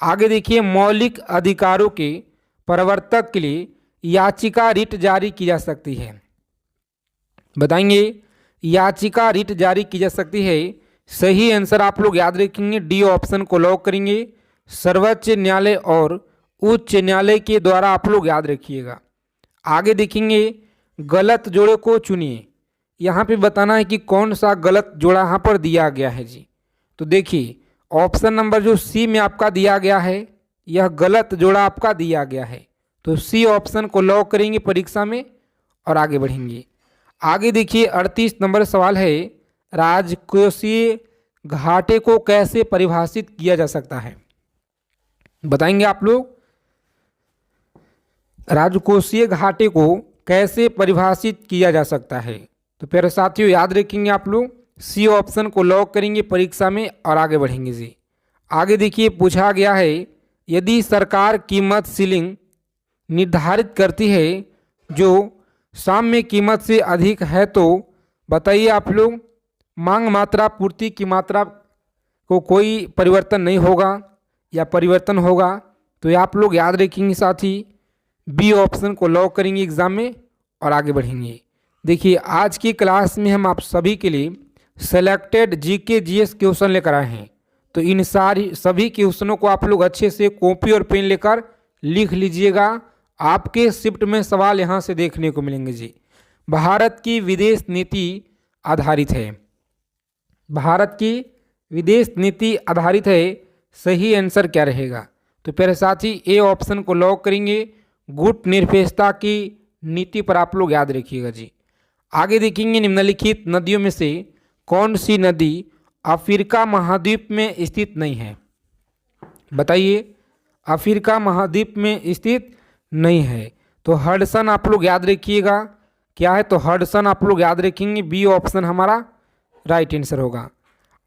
आगे देखिए, मौलिक अधिकारों के प्रवर्तक के लिए याचिका रिट जारी की जा सकती है। बताएंगे, याचिका रिट जारी की जा सकती है। सही आंसर आप लोग याद रखेंगे, डी ऑप्शन को लॉक करेंगे। सर्वोच्च न्यायालय और उच्च न्यायालय के द्वारा आप लोग याद रखिएगा। आगे देखेंगे, गलत जोड़े को चुनिए। यहाँ पे बताना है कि कौन सा गलत जोड़ा यहाँ पर दिया गया है जी। तो देखिए, ऑप्शन नंबर जो सी में आपका दिया गया है, यह गलत जोड़ा आपका दिया गया है। तो सी ऑप्शन को लॉक करेंगे परीक्षा में और आगे बढ़ेंगे। आगे देखिए 38 नंबर सवाल है, राजकोषीय घाटे को कैसे परिभाषित किया जा सकता है? बताएंगे आप लोग, राजकोषीय घाटे को कैसे परिभाषित किया जा सकता है? तो प्यारे साथियों याद रखेंगे आप लोग, सी ऑप्शन को लॉक करेंगे परीक्षा में और आगे बढ़ेंगे जी। आगे देखिए पूछा गया है, यदि सरकार कीमत सीलिंग निर्धारित करती है जो साम्य कीमत से अधिक है तो बताइए आप लोग, मांग मात्रा पूर्ति की मात्रा को कोई परिवर्तन नहीं होगा या परिवर्तन होगा? तो आप लोग याद रखेंगे साथी, बी ऑप्शन को लॉक करेंगे एग्जाम में और आगे बढ़ेंगे। देखिए, आज की क्लास में हम आप सभी के लिए सेलेक्टेड जीके जीएस क्वेश्चन लेकर आए हैं। तो इन सभी क्वेश्चनों को आप लोग अच्छे से कॉपी और पेन लेकर लिख लीजिएगा। आपके शिफ्ट में सवाल यहाँ से देखने को मिलेंगे जी। भारत की विदेश नीति आधारित है। भारत की विदेश नीति आधारित है, सही आंसर क्या रहेगा? तो प्यारे साथी ए ऑप्शन को लॉक करेंगे, गुट निरपेक्षता की नीति पर आप लोग याद रखिएगा जी। आगे देखेंगे, निम्नलिखित नदियों में से कौन सी नदी अफ्रीका महाद्वीप में स्थित नहीं है? बताइए, अफ्रीका महाद्वीप में स्थित नहीं है। तो हडसन आप लोग याद रखिएगा क्या है, तो हडसन आप लोग याद रखेंगे, बी ऑप्शन हमारा राइट आंसर होगा।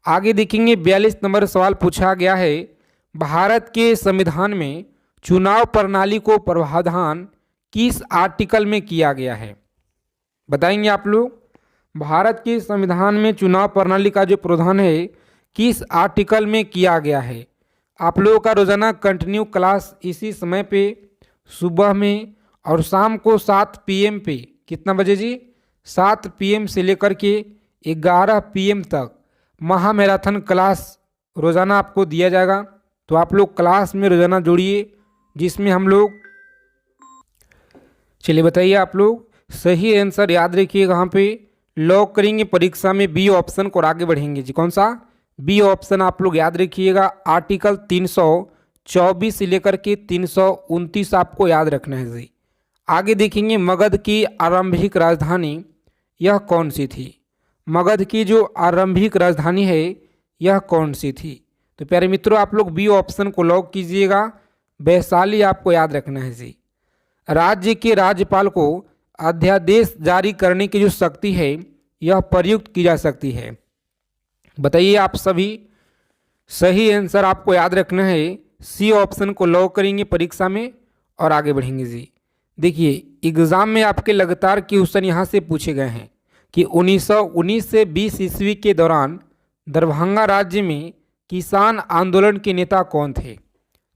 आगे देखेंगे 42 नंबर सवाल पूछा गया है, भारत के संविधान में चुनाव प्रणाली को प्रावधान किस आर्टिकल में किया गया है? बताएंगे आप लोग, भारत के संविधान में चुनाव प्रणाली का जो प्रावधान है किस आर्टिकल में किया गया है? आप लोगों का रोजाना कंटिन्यू क्लास इसी समय पे सुबह में और शाम को 7 PM पे, कितना बजे जी? 7 PM से लेकर के 11 PM तक महा मैराथन क्लास रोज़ाना आपको दिया जाएगा। तो आप लोग क्लास में रोज़ाना जुड़िए, जिसमें हम लोग, चलिए बताइए आप लोग, सही आंसर याद रखिए कहाँ पे लॉक करेंगे परीक्षा में, बी ऑप्शन को आगे बढ़ेंगे जी। कौन सा? बी ऑप्शन आप लोग याद रखिएगा, आर्टिकल 324 से लेकर के 329 आपको याद रखना है जी। आगे देखेंगे, मगध की आरंभिक राजधानी यह कौन सी थी? मगध की जो आरंभिक राजधानी है यह कौन सी थी? तो प्यारे मित्रों आप लोग बी ऑप्शन को लॉक कीजिएगा। वैशाली आपको याद रखना है जी। राज्य के राज्यपाल को अध्यादेश जारी करने की जो शक्ति है यह प्रयुक्त की जा सकती है। बताइए आप सभी, सही आंसर आपको याद रखना है। सी ऑप्शन को लॉक करेंगे परीक्षा में और आगे बढ़ेंगे जी। देखिए एग्जाम में आपके लगातार क्वेश्चन यहाँ से पूछे गए हैं कि 1919 से 20 ईस्वी के दौरान दरभंगा राज्य में किसान आंदोलन के नेता कौन थे।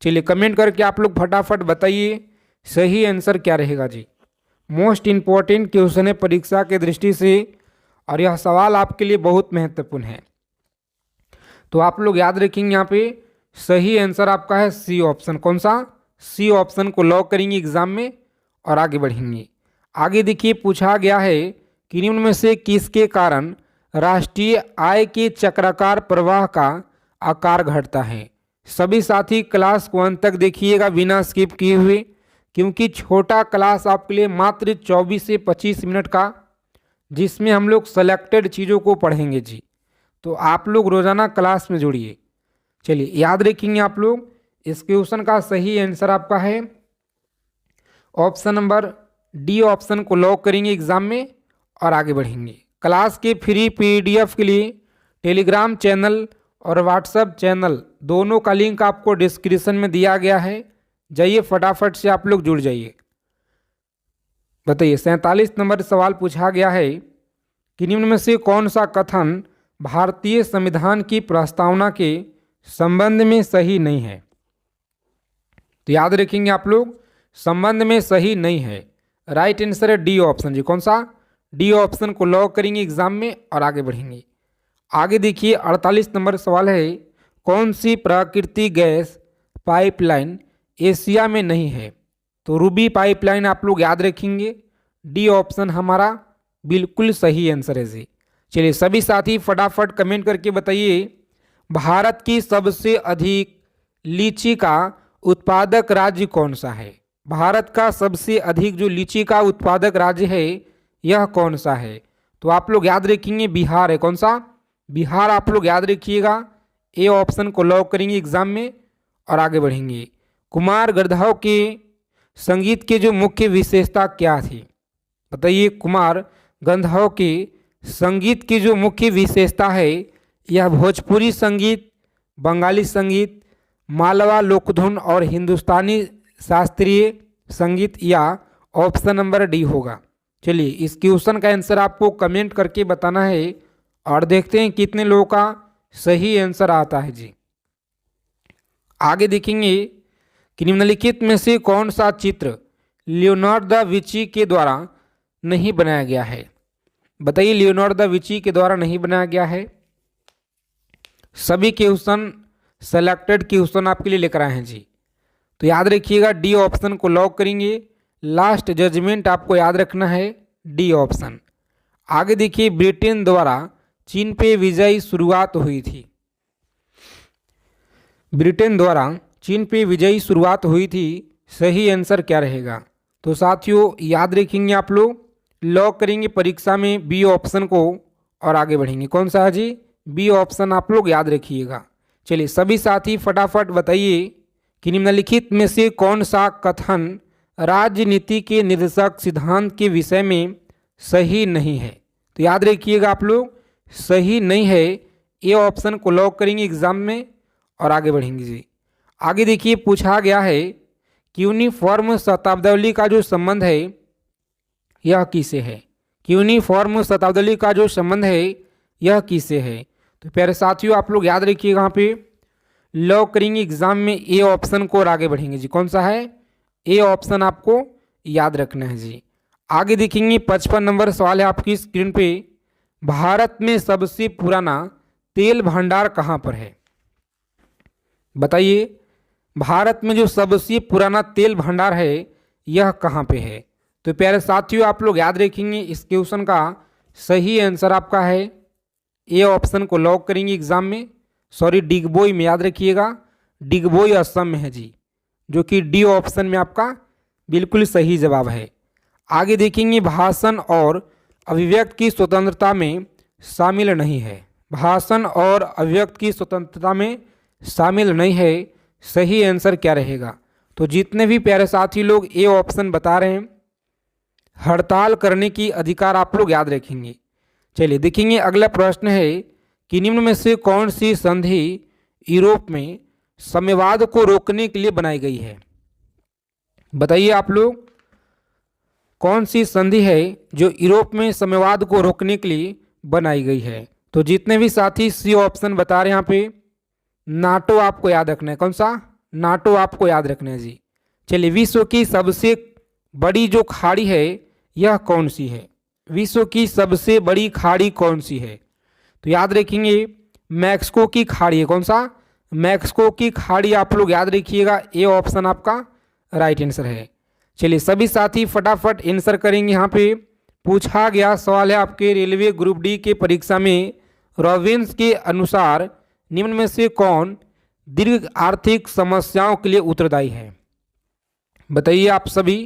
चलिए कमेंट करके आप लोग फटाफट बताइए सही आंसर क्या रहेगा जी। मोस्ट इम्पॉर्टेंट क्वेश्चन है परीक्षा के दृष्टि से और यह सवाल आपके लिए बहुत महत्वपूर्ण है। तो आप लोग याद रखेंगे यहाँ पे सही आंसर आपका है सी ऑप्शन। कौन सा? सी ऑप्शन को लॉक करेंगे एग्जाम में और आगे बढ़ेंगे। आगे देखिए पूछा गया है कि निम्न में से किसके कारण राष्ट्रीय आय के चक्राकार प्रवाह का आकार घटता है। सभी साथी क्लास को अंत तक देखिएगा बिना स्किप किए हुए, क्योंकि छोटा क्लास आपके लिए मात्र 24 से 25 मिनट का, जिसमें हम लोग सेलेक्टेड चीज़ों को पढ़ेंगे जी। तो आप लोग रोजाना क्लास में जुड़िए। चलिए याद रखेंगे आप लोग, इस क्वेश्चन का सही आंसर आपका है ऑप्शन नंबर डी ऑप्शन को लॉक करेंगे एग्जाम में और आगे बढ़ेंगे। क्लास के फ्री पीडीएफ के लिए टेलीग्राम चैनल और व्हाट्सएप चैनल दोनों का लिंक आपको डिस्क्रिप्शन में दिया गया है, जाइए फटाफट से आप लोग जुड़ जाइए। बताइए 47 नंबर सवाल पूछा गया है कि निम्न में से कौन सा कथन भारतीय संविधान की प्रस्तावना के संबंध में सही नहीं है। तो याद रखेंगे आप लोग, संबंध में सही नहीं है। राइट आंसर है डी ऑप्शन जी। कौन सा? डी ऑप्शन को लॉक करेंगे एग्जाम में और आगे बढ़ेंगे। आगे देखिए 48 नंबर सवाल है, कौन सी प्राकृतिक गैस पाइपलाइन एशिया में नहीं है। तो रूबी पाइपलाइन आप लोग याद रखेंगे। डी ऑप्शन हमारा बिल्कुल सही आंसर है जी। चलिए सभी साथी फटाफट कमेंट करके बताइए भारत की सबसे अधिक लीची का उत्पादक राज्य कौन सा है। भारत का सबसे अधिक जो लीची का उत्पादक राज्य है यह कौन सा है। तो आप लोग याद रखेंगे बिहार है। कौन सा? बिहार आप लोग याद रखिएगा। ए ऑप्शन को लॉक करेंगे एग्जाम में और आगे बढ़ेंगे। कुमार गंधर्व के संगीत के जो मुख्य विशेषता क्या थी। बताइए कुमार गंधर्व के संगीत की जो मुख्य विशेषता है यह भोजपुरी संगीत, बंगाली संगीत, मालवा लोकधुन और हिंदुस्तानी शास्त्रीय संगीत, या ऑप्शन नंबर डी होगा। चलिए इस क्वेश्चन का आंसर आपको कमेंट करके बताना है और देखते हैं कितने लोगों का सही आंसर आता है जी। आगे देखेंगे कि निम्नलिखित में से कौन सा चित्र लियोनार्डो दा विंची के द्वारा नहीं बनाया गया है। बताइए लियोनार्डो दा विंची के द्वारा नहीं बनाया गया है। सभी क्वेश्चन सेलेक्टेड क्वेश्चन आपके लिए लेकर आए हैं जी। तो याद रखिएगा डी ऑप्शन को लॉक करेंगे। लास्ट जजमेंट आपको याद रखना है डी ऑप्शन। आगे देखिए ब्रिटेन द्वारा चीन पे विजयी शुरुआत हुई थी। ब्रिटेन द्वारा चीन पे विजयी शुरुआत हुई थी, सही आंसर क्या रहेगा। तो साथियों याद रखेंगे आप लोग, लॉक करेंगे परीक्षा में बी ऑप्शन को और आगे बढ़ेंगे। कौन सा है जी? बी ऑप्शन आप लोग याद रखिएगा। चलिए सभी साथी फटाफट बताइए कि निम्नलिखित में से कौन सा कथन राजनीति के निर्देशक सिद्धांत के विषय में सही नहीं है। तो याद रखिएगा आप लोग, सही नहीं है। ए ऑप्शन को लॉक करेंगे एग्जाम में और आगे बढ़ेंगे जी। आगे देखिए पूछा गया है कि यूनिफॉर्म शताब्दी का जो संबंध है यह किसे है। यूनिफॉर्म शताब्दी का जो संबंध है यह किसे है। तो प्यारे साथियों आप लोग याद रखिएगा, यहाँ पे लॉक करेंगे एग्जाम में ए ऑप्शन को और आगे बढ़ेंगे जी। कौन सा है? ए ऑप्शन आपको याद रखना है जी। आगे देखेंगे 55 नंबर सवाल है आपकी स्क्रीन पे, भारत में सबसे पुराना तेल भंडार कहाँ पर है। बताइए भारत में जो सबसे पुराना तेल भंडार है यह कहाँ पे है। तो प्यारे साथियों आप लोग याद रखेंगे, इस क्वेश्चन का सही आंसर आपका है ए ऑप्शन को लॉक करेंगे एग्जाम में। सॉरी डिगबोई में याद रखिएगा, डिगबोई असम में है जी, जो कि डी ऑप्शन में आपका बिल्कुल सही जवाब है। आगे देखेंगे भाषण और अभिव्यक्ति की स्वतंत्रता में शामिल नहीं है। भाषण और अभिव्यक्ति की स्वतंत्रता में शामिल नहीं है, सही आंसर क्या रहेगा? तो जितने भी प्यारे साथी लोग ए ऑप्शन बता रहे हैं, हड़ताल करने की अधिकार आप लोग याद रखेंगे। चलिए देखेंगे अगला प्रश्न है कि निम्न में से कौन सी संधि यूरोप में साम्यवाद को रोकने के लिए बनाई गई है? बताइए आप लोग, कौन सी संधि है जो यूरोप में साम्यवाद को रोकने के लिए बनाई गई है? तो जितने भी साथी सी ऑप्शन बता रहे हैं यहाँ पे, नाटो आपको याद रखना है। कौन सा? नाटो आपको याद रखना है जी। चलिए, विश्व की सबसे बड़ी जो खाड़ी है यह कौन सी है? विश्व की सबसे बड़ी खाड़ी कौन सी है? तो याद रखेंगे मैक्सिको की खाड़ी है। कौन सा? मैक्सिको की खाड़ी आप लोग याद रखिएगा। ए ऑप्शन आपका राइट आंसर है। चलिए सभी साथी फटाफट आंसर करेंगे। यहाँ पे पूछा गया सवाल है आपके रेलवे ग्रुप डी के परीक्षा में, रॉबिन्स के अनुसार निम्न में से कौन दीर्घ आर्थिक समस्याओं के लिए उत्तरदायी है? बताइए आप सभी,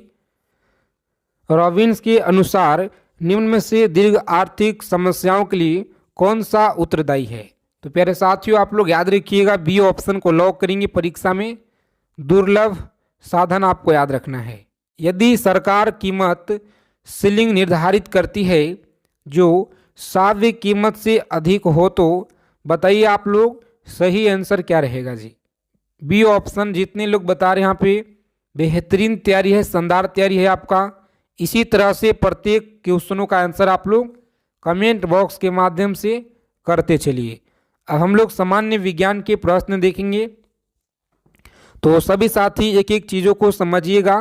रॉबिन्स के अनुसार निम्न में से दीर्घ आर्थिक समस्याओं के लिए कौन सा उत्तरदायी है? तो प्यारे साथियों आप लोग याद रखिएगा, बी ऑप्शन को लॉक करेंगे परीक्षा में। दुर्लभ साधन आपको याद रखना है। यदि सरकार कीमत सीलिंग निर्धारित करती है जो साध्य कीमत से अधिक हो तो बताइए आप लोग सही आंसर क्या रहेगा जी? बी ऑप्शन जितने लोग बता रहे हैं यहाँ पे बेहतरीन तैयारी है, शानदार तैयारी है आपका। इसी तरह से प्रत्येक क्वेश्चनों का आंसर आप लोग कमेंट बॉक्स के माध्यम से करते चलिए। अब हम लोग सामान्य विज्ञान के प्रश्न देखेंगे, तो सभी साथी एक एक चीज़ों को समझिएगा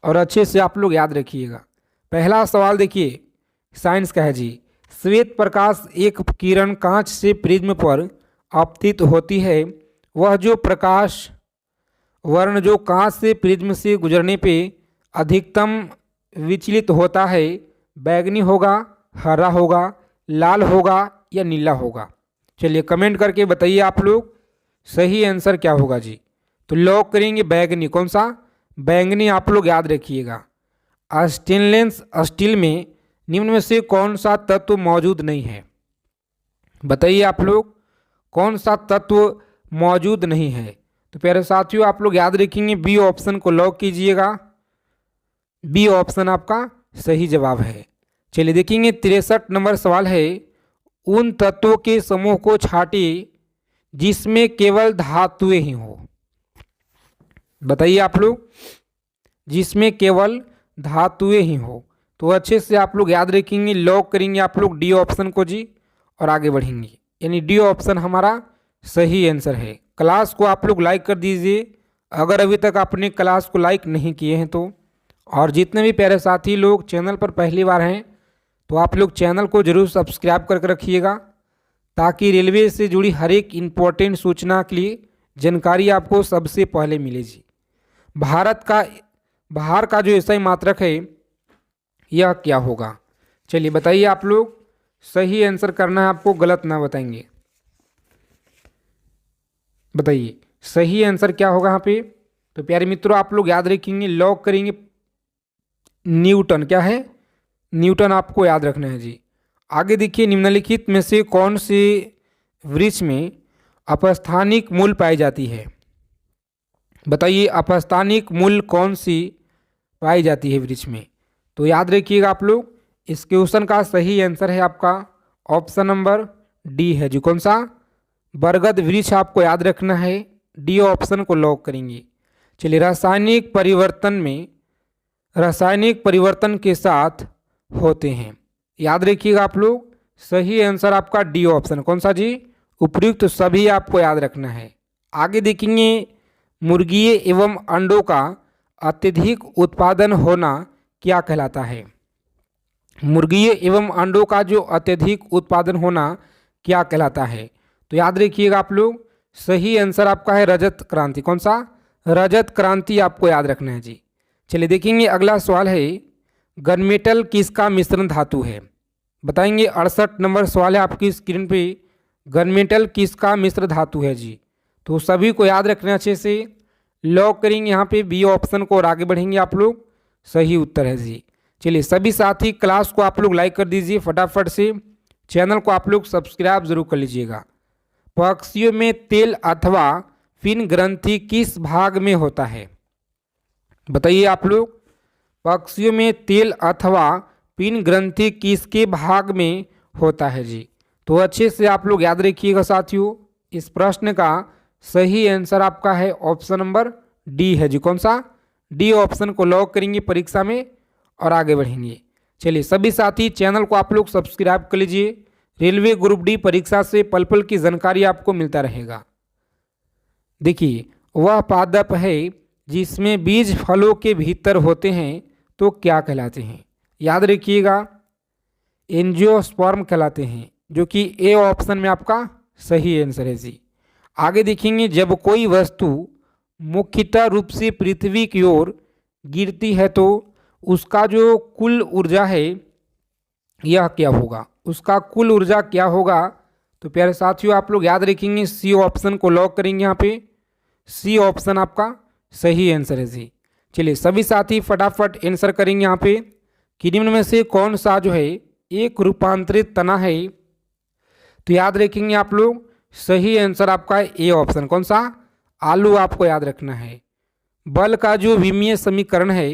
और अच्छे से आप लोग याद रखिएगा। पहला सवाल देखिए, साइंस का है जी। श्वेत प्रकाश एक किरण कांच से प्रिज्म पर आपतित होती है, वह जो प्रकाश वर्ण जो कांच से प्रिज्म से गुजरने पे अधिकतम विचलित होता है, बैंगनी होगा, हरा होगा, लाल होगा या नीला होगा? चलिए कमेंट करके बताइए आप लोग सही आंसर क्या होगा जी। तो लॉक करेंगे बैंगनी। कौन सा? बैंगनी आप लोग याद रखिएगा। स्टेनलेस स्टील में निम्न में से कौन सा तत्व मौजूद नहीं है? बताइए आप लोग कौन सा तत्व मौजूद नहीं है? तो प्यारे साथियों आप लोग याद रखेंगे, बी ऑप्शन को लॉक कीजिएगा। बी ऑप्शन आपका सही जवाब है। चलिए देखेंगे 63 नंबर सवाल है, उन तत्वों के समूह को छाटिए जिसमें केवल धातुएं ही हो। बताइए आप लोग, जिसमें केवल धातुएं ही हो। तो अच्छे से आप लोग याद रखेंगे, लॉक करेंगे आप लोग डी ऑप्शन को जी और आगे बढ़ेंगे। यानी डी ऑप्शन हमारा सही आंसर है। क्लास को आप लोग लाइक कर दीजिए अगर अभी तक आपने क्लास को लाइक नहीं किए हैं तो। और जितने भी प्यारे साथी लोग चैनल पर पहली बार हैं तो आप लोग चैनल को जरूर सब्सक्राइब करके रखिएगा, ताकि रेलवे से जुड़ी हर एक इम्पोर्टेंट सूचना के लिए जानकारी आपको सबसे पहले मिले जी। बाहर का जो एसआई मात्रक है यह क्या होगा? चलिए बताइए आप लोग, सही आंसर करना है आपको, गलत ना बताएंगे। बताइए सही आंसर क्या होगा यहाँ पे? तो प्यारे मित्रों आप लोग याद रखेंगे, लॉक करेंगे न्यूटन। क्या है? न्यूटन आपको याद रखना है जी। आगे देखिए, निम्नलिखित में से कौन से वृक्ष में अपस्थानिक मूल पाई जाती है? बताइए अपस्थानिक मूल कौन सी पाई जाती है वृक्ष में? तो याद रखिएगा आप लोग, इस क्वेश्चन का सही आंसर है आपका ऑप्शन नंबर डी है जी। कौन सा? बरगद वृक्ष आपको याद रखना है। डी ऑप्शन को लॉक करेंगे। चलिए, रासायनिक परिवर्तन के साथ होते हैं। याद रखिएगा आप लोग, सही आंसर आपका डी ऑप्शन। कौन सा जी? उपयुक्त सभी आपको याद रखना है। आगे देखेंगे, मुर्गिए एवं अंडों का अत्यधिक उत्पादन होना क्या कहलाता है? मुर्गिए एवं अंडों का जो अत्यधिक उत्पादन होना क्या कहलाता है? तो याद रखिएगा आप लोग, सही आंसर आपका है रजत क्रांति। कौन सा? रजत क्रांति आपको याद रखना है जी। चलिए देखेंगे अगला सवाल है, गनमेटल किसका मिश्रण धातु है? बताएंगे 68 नंबर सवाल है आपकी स्क्रीन पे, गनमेटल किसका मिश्र धातु है जी। तो सभी को याद रखना अच्छे से, लॉक करेंगे यहाँ पे बी ऑप्शन को और आगे बढ़ेंगे आप लोग। सही उत्तर है जी। चलिए सभी साथी क्लास को आप लोग लाइक कर दीजिए फटाफट से, चैनल को आप लोग सब्सक्राइब जरूर कर लीजिएगा। पक्षियों में तेल अथवा पिन ग्रंथि किस भाग में होता है? बताइए आप लोग, पक्षियों में तेल अथवा पिन ग्रंथि किसके भाग में होता है जी? तो अच्छे से आप लोग याद रखिएगा साथियों, इस प्रश्न का सही आंसर आपका है ऑप्शन नंबर डी है जी। कौन सा? डी ऑप्शन को लॉक करेंगे परीक्षा में और आगे बढ़ेंगे। चलिए सभी साथी चैनल को आप लोग सब्सक्राइब कर लीजिए। रेलवे ग्रुप डी परीक्षा से पल पल की जानकारी आपको मिलता रहेगा। देखिए, वह पादप है जिसमें बीज फलों के भीतर होते हैं तो क्या कहलाते हैं? याद रखिएगा, एंजियोस्पर्म कहलाते हैं, जो कि ए ऑप्शन में आपका सही आंसर है जी। आगे देखेंगे, जब कोई वस्तु मुख्यतः रूप से पृथ्वी की ओर गिरती है तो उसका जो कुल ऊर्जा है यह क्या होगा? उसका कुल ऊर्जा क्या होगा? तो प्यारे साथियों आप लोग याद रखेंगे, सी ऑप्शन को लॉक करेंगे। यहाँ पे सी ऑप्शन आपका सही आंसर है जी। चलिए सभी साथी फटाफट आंसर करेंगे। यहाँ पे कि निम्न में से कौन सा जो है एक रूपांतरित तना है? तो याद रखेंगे आप लोग, सही आंसर आपका ए ऑप्शन। कौन सा? आलू आपको याद रखना है। बल का जो विमीय समीकरण है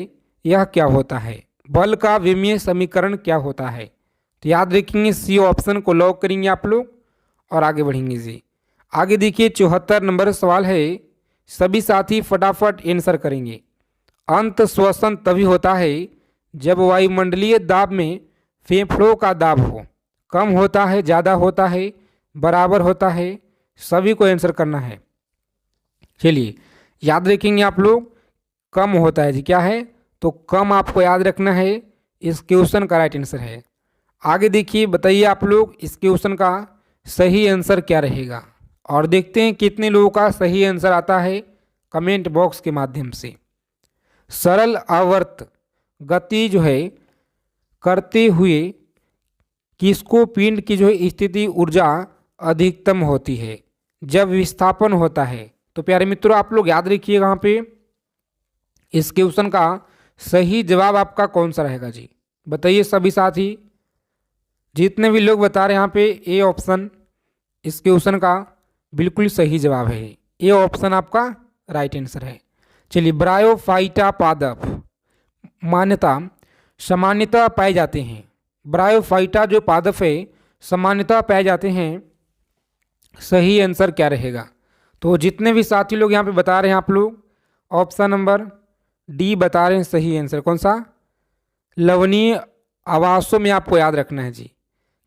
यह क्या होता है? बल का विमीय समीकरण क्या होता है? तो याद रखेंगे, सी ऑप्शन को लॉक करेंगे आप लोग और आगे बढ़ेंगे जी। आगे देखिए 74 नंबर सवाल है, सभी साथी फटाफट आंसर करेंगे। अंत श्वसन तभी होता है जब वायुमंडलीय दाब में फेफड़ों का दाब हो। कम होता है, ज़्यादा होता है, बराबर होता है? सभी को आंसर करना है। चलिए याद रखेंगे आप लोग, कम होता है जी। क्या है? तो कम आपको याद रखना है, इस क्वेश्चन का राइट आंसर है। आगे देखिए, बताइए आप लोग इस क्वेश्चन का सही आंसर क्या रहेगा और देखते हैं कितने लोगों का सही आंसर आता है कमेंट बॉक्स के माध्यम से। सरल आवर्त गति जो है करते हुए किसको पिंड की जो है स्थिति ऊर्जा अधिकतम होती है? जब विस्थापन होता है। तो प्यारे मित्रों आप लोग याद रखिएगा, यहाँ पे इस क्वेश्चन का सही जवाब आपका कौन सा रहेगा जी? बताइए सभी साथी, जितने भी लोग बता रहे हैं यहाँ पे ए ऑप्शन इस क्वेश्चन का बिल्कुल सही जवाब है। ए ऑप्शन आपका राइट आंसर है। चलिए, ब्रायोफाइटा पादप मान्यता सामान्यतः पाए जाते हैं। ब्रायोफाइटा जो पादप है सामान्यतः पाए जाते हैं, सही आंसर क्या रहेगा? तो जितने भी साथी लोग यहाँ पे बता रहे हैं आप लोग ऑप्शन नंबर डी बता रहे हैं सही आंसर। कौन सा? लवणीय आवासों में आपको याद रखना है जी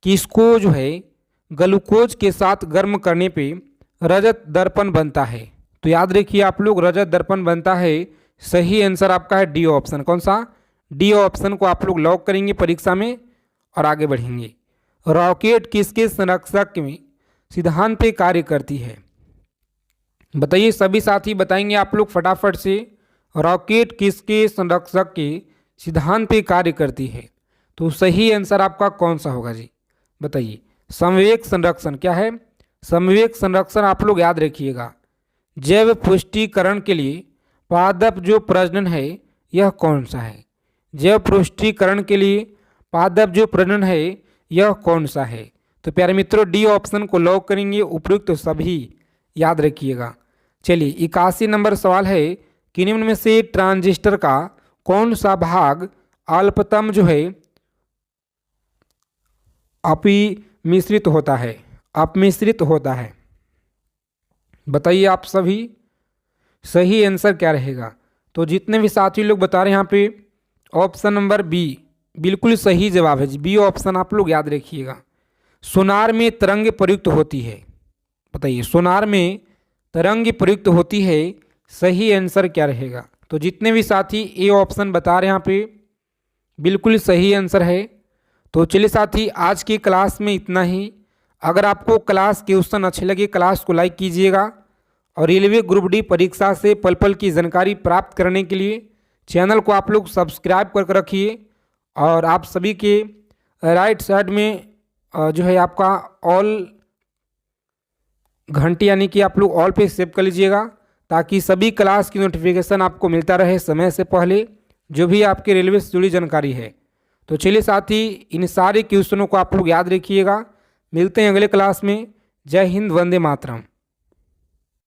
कि इसको जो है ग्लूकोज के साथ गर्म करने पे रजत दर्पण बनता है। तो याद रखिए आप लोग, रजत दर्पण बनता है। सही आंसर आपका है डी ऑप्शन। कौन सा? डी ऑप्शन को आप लोग लॉक करेंगे परीक्षा में और आगे बढ़ेंगे। रॉकेट किसके संरक्षक में सिद्धांत पे कार्य करती है? बताइए सभी साथी बताएंगे आप लोग फटाफट से, रॉकेट किसके संरक्षक के सिद्धांत पे कार्य करती है? तो सही आंसर आपका कौन सा होगा जी? बताइए। समवेग संरक्षण। क्या है? समवेग संरक्षण आप लोग याद रखिएगा। जैव पुष्टिकरण के लिए पादप जो प्रजनन है यह कौन सा है? जैव पुष्टिकरण के लिए पादप जो प्रजनन है यह कौन सा है? तो प्यारे मित्रों डी ऑप्शन को लॉक करेंगे, उपयुक्त तो सभी याद रखिएगा। चलिए 81 नंबर सवाल है कि निम्न में से ट्रांजिस्टर का कौन सा भाग अल्पतम जो है अपमिश्रित होता है? अपमिश्रित होता है। बताइए आप सभी, सही आंसर क्या रहेगा? तो जितने भी साथी लोग बता रहे हैं यहाँ पे ऑप्शन नंबर बी बिल्कुल सही जवाब है जी। बी ऑप्शन आप लोग याद रखिएगा। सोनार में तरंग प्रयुक्त होती है। बताइए, सोनार में तरंग प्रयुक्त होती है, सही आंसर क्या रहेगा? तो जितने भी साथी ए ऑप्शन बता रहे हैं यहाँ पे बिल्कुल सही आंसर है। तो चलिए साथी, आज की क्लास में इतना ही। अगर आपको क्लास क्वेश्चन अच्छे लगे क्लास को लाइक कीजिएगा और रेलवे ग्रुप डी परीक्षा से पल पल की जानकारी प्राप्त करने के लिए चैनल को आप लोग सब्सक्राइब करके रखिए। और आप सभी के राइट साइड में जो है आपका ऑल घंटी यानी कि आप लोग ऑल पे सेव कर लीजिएगा ताकि सभी क्लास की नोटिफिकेशन आपको मिलता रहे समय से पहले, जो भी आपके रेलवे से जुड़ी जानकारी है। तो चलिए साथी, इन सारे क्वेश्चनों को आप लोग याद रखिएगा। मिलते हैं अगले क्लास में। जय हिंद, वंदे मातरम।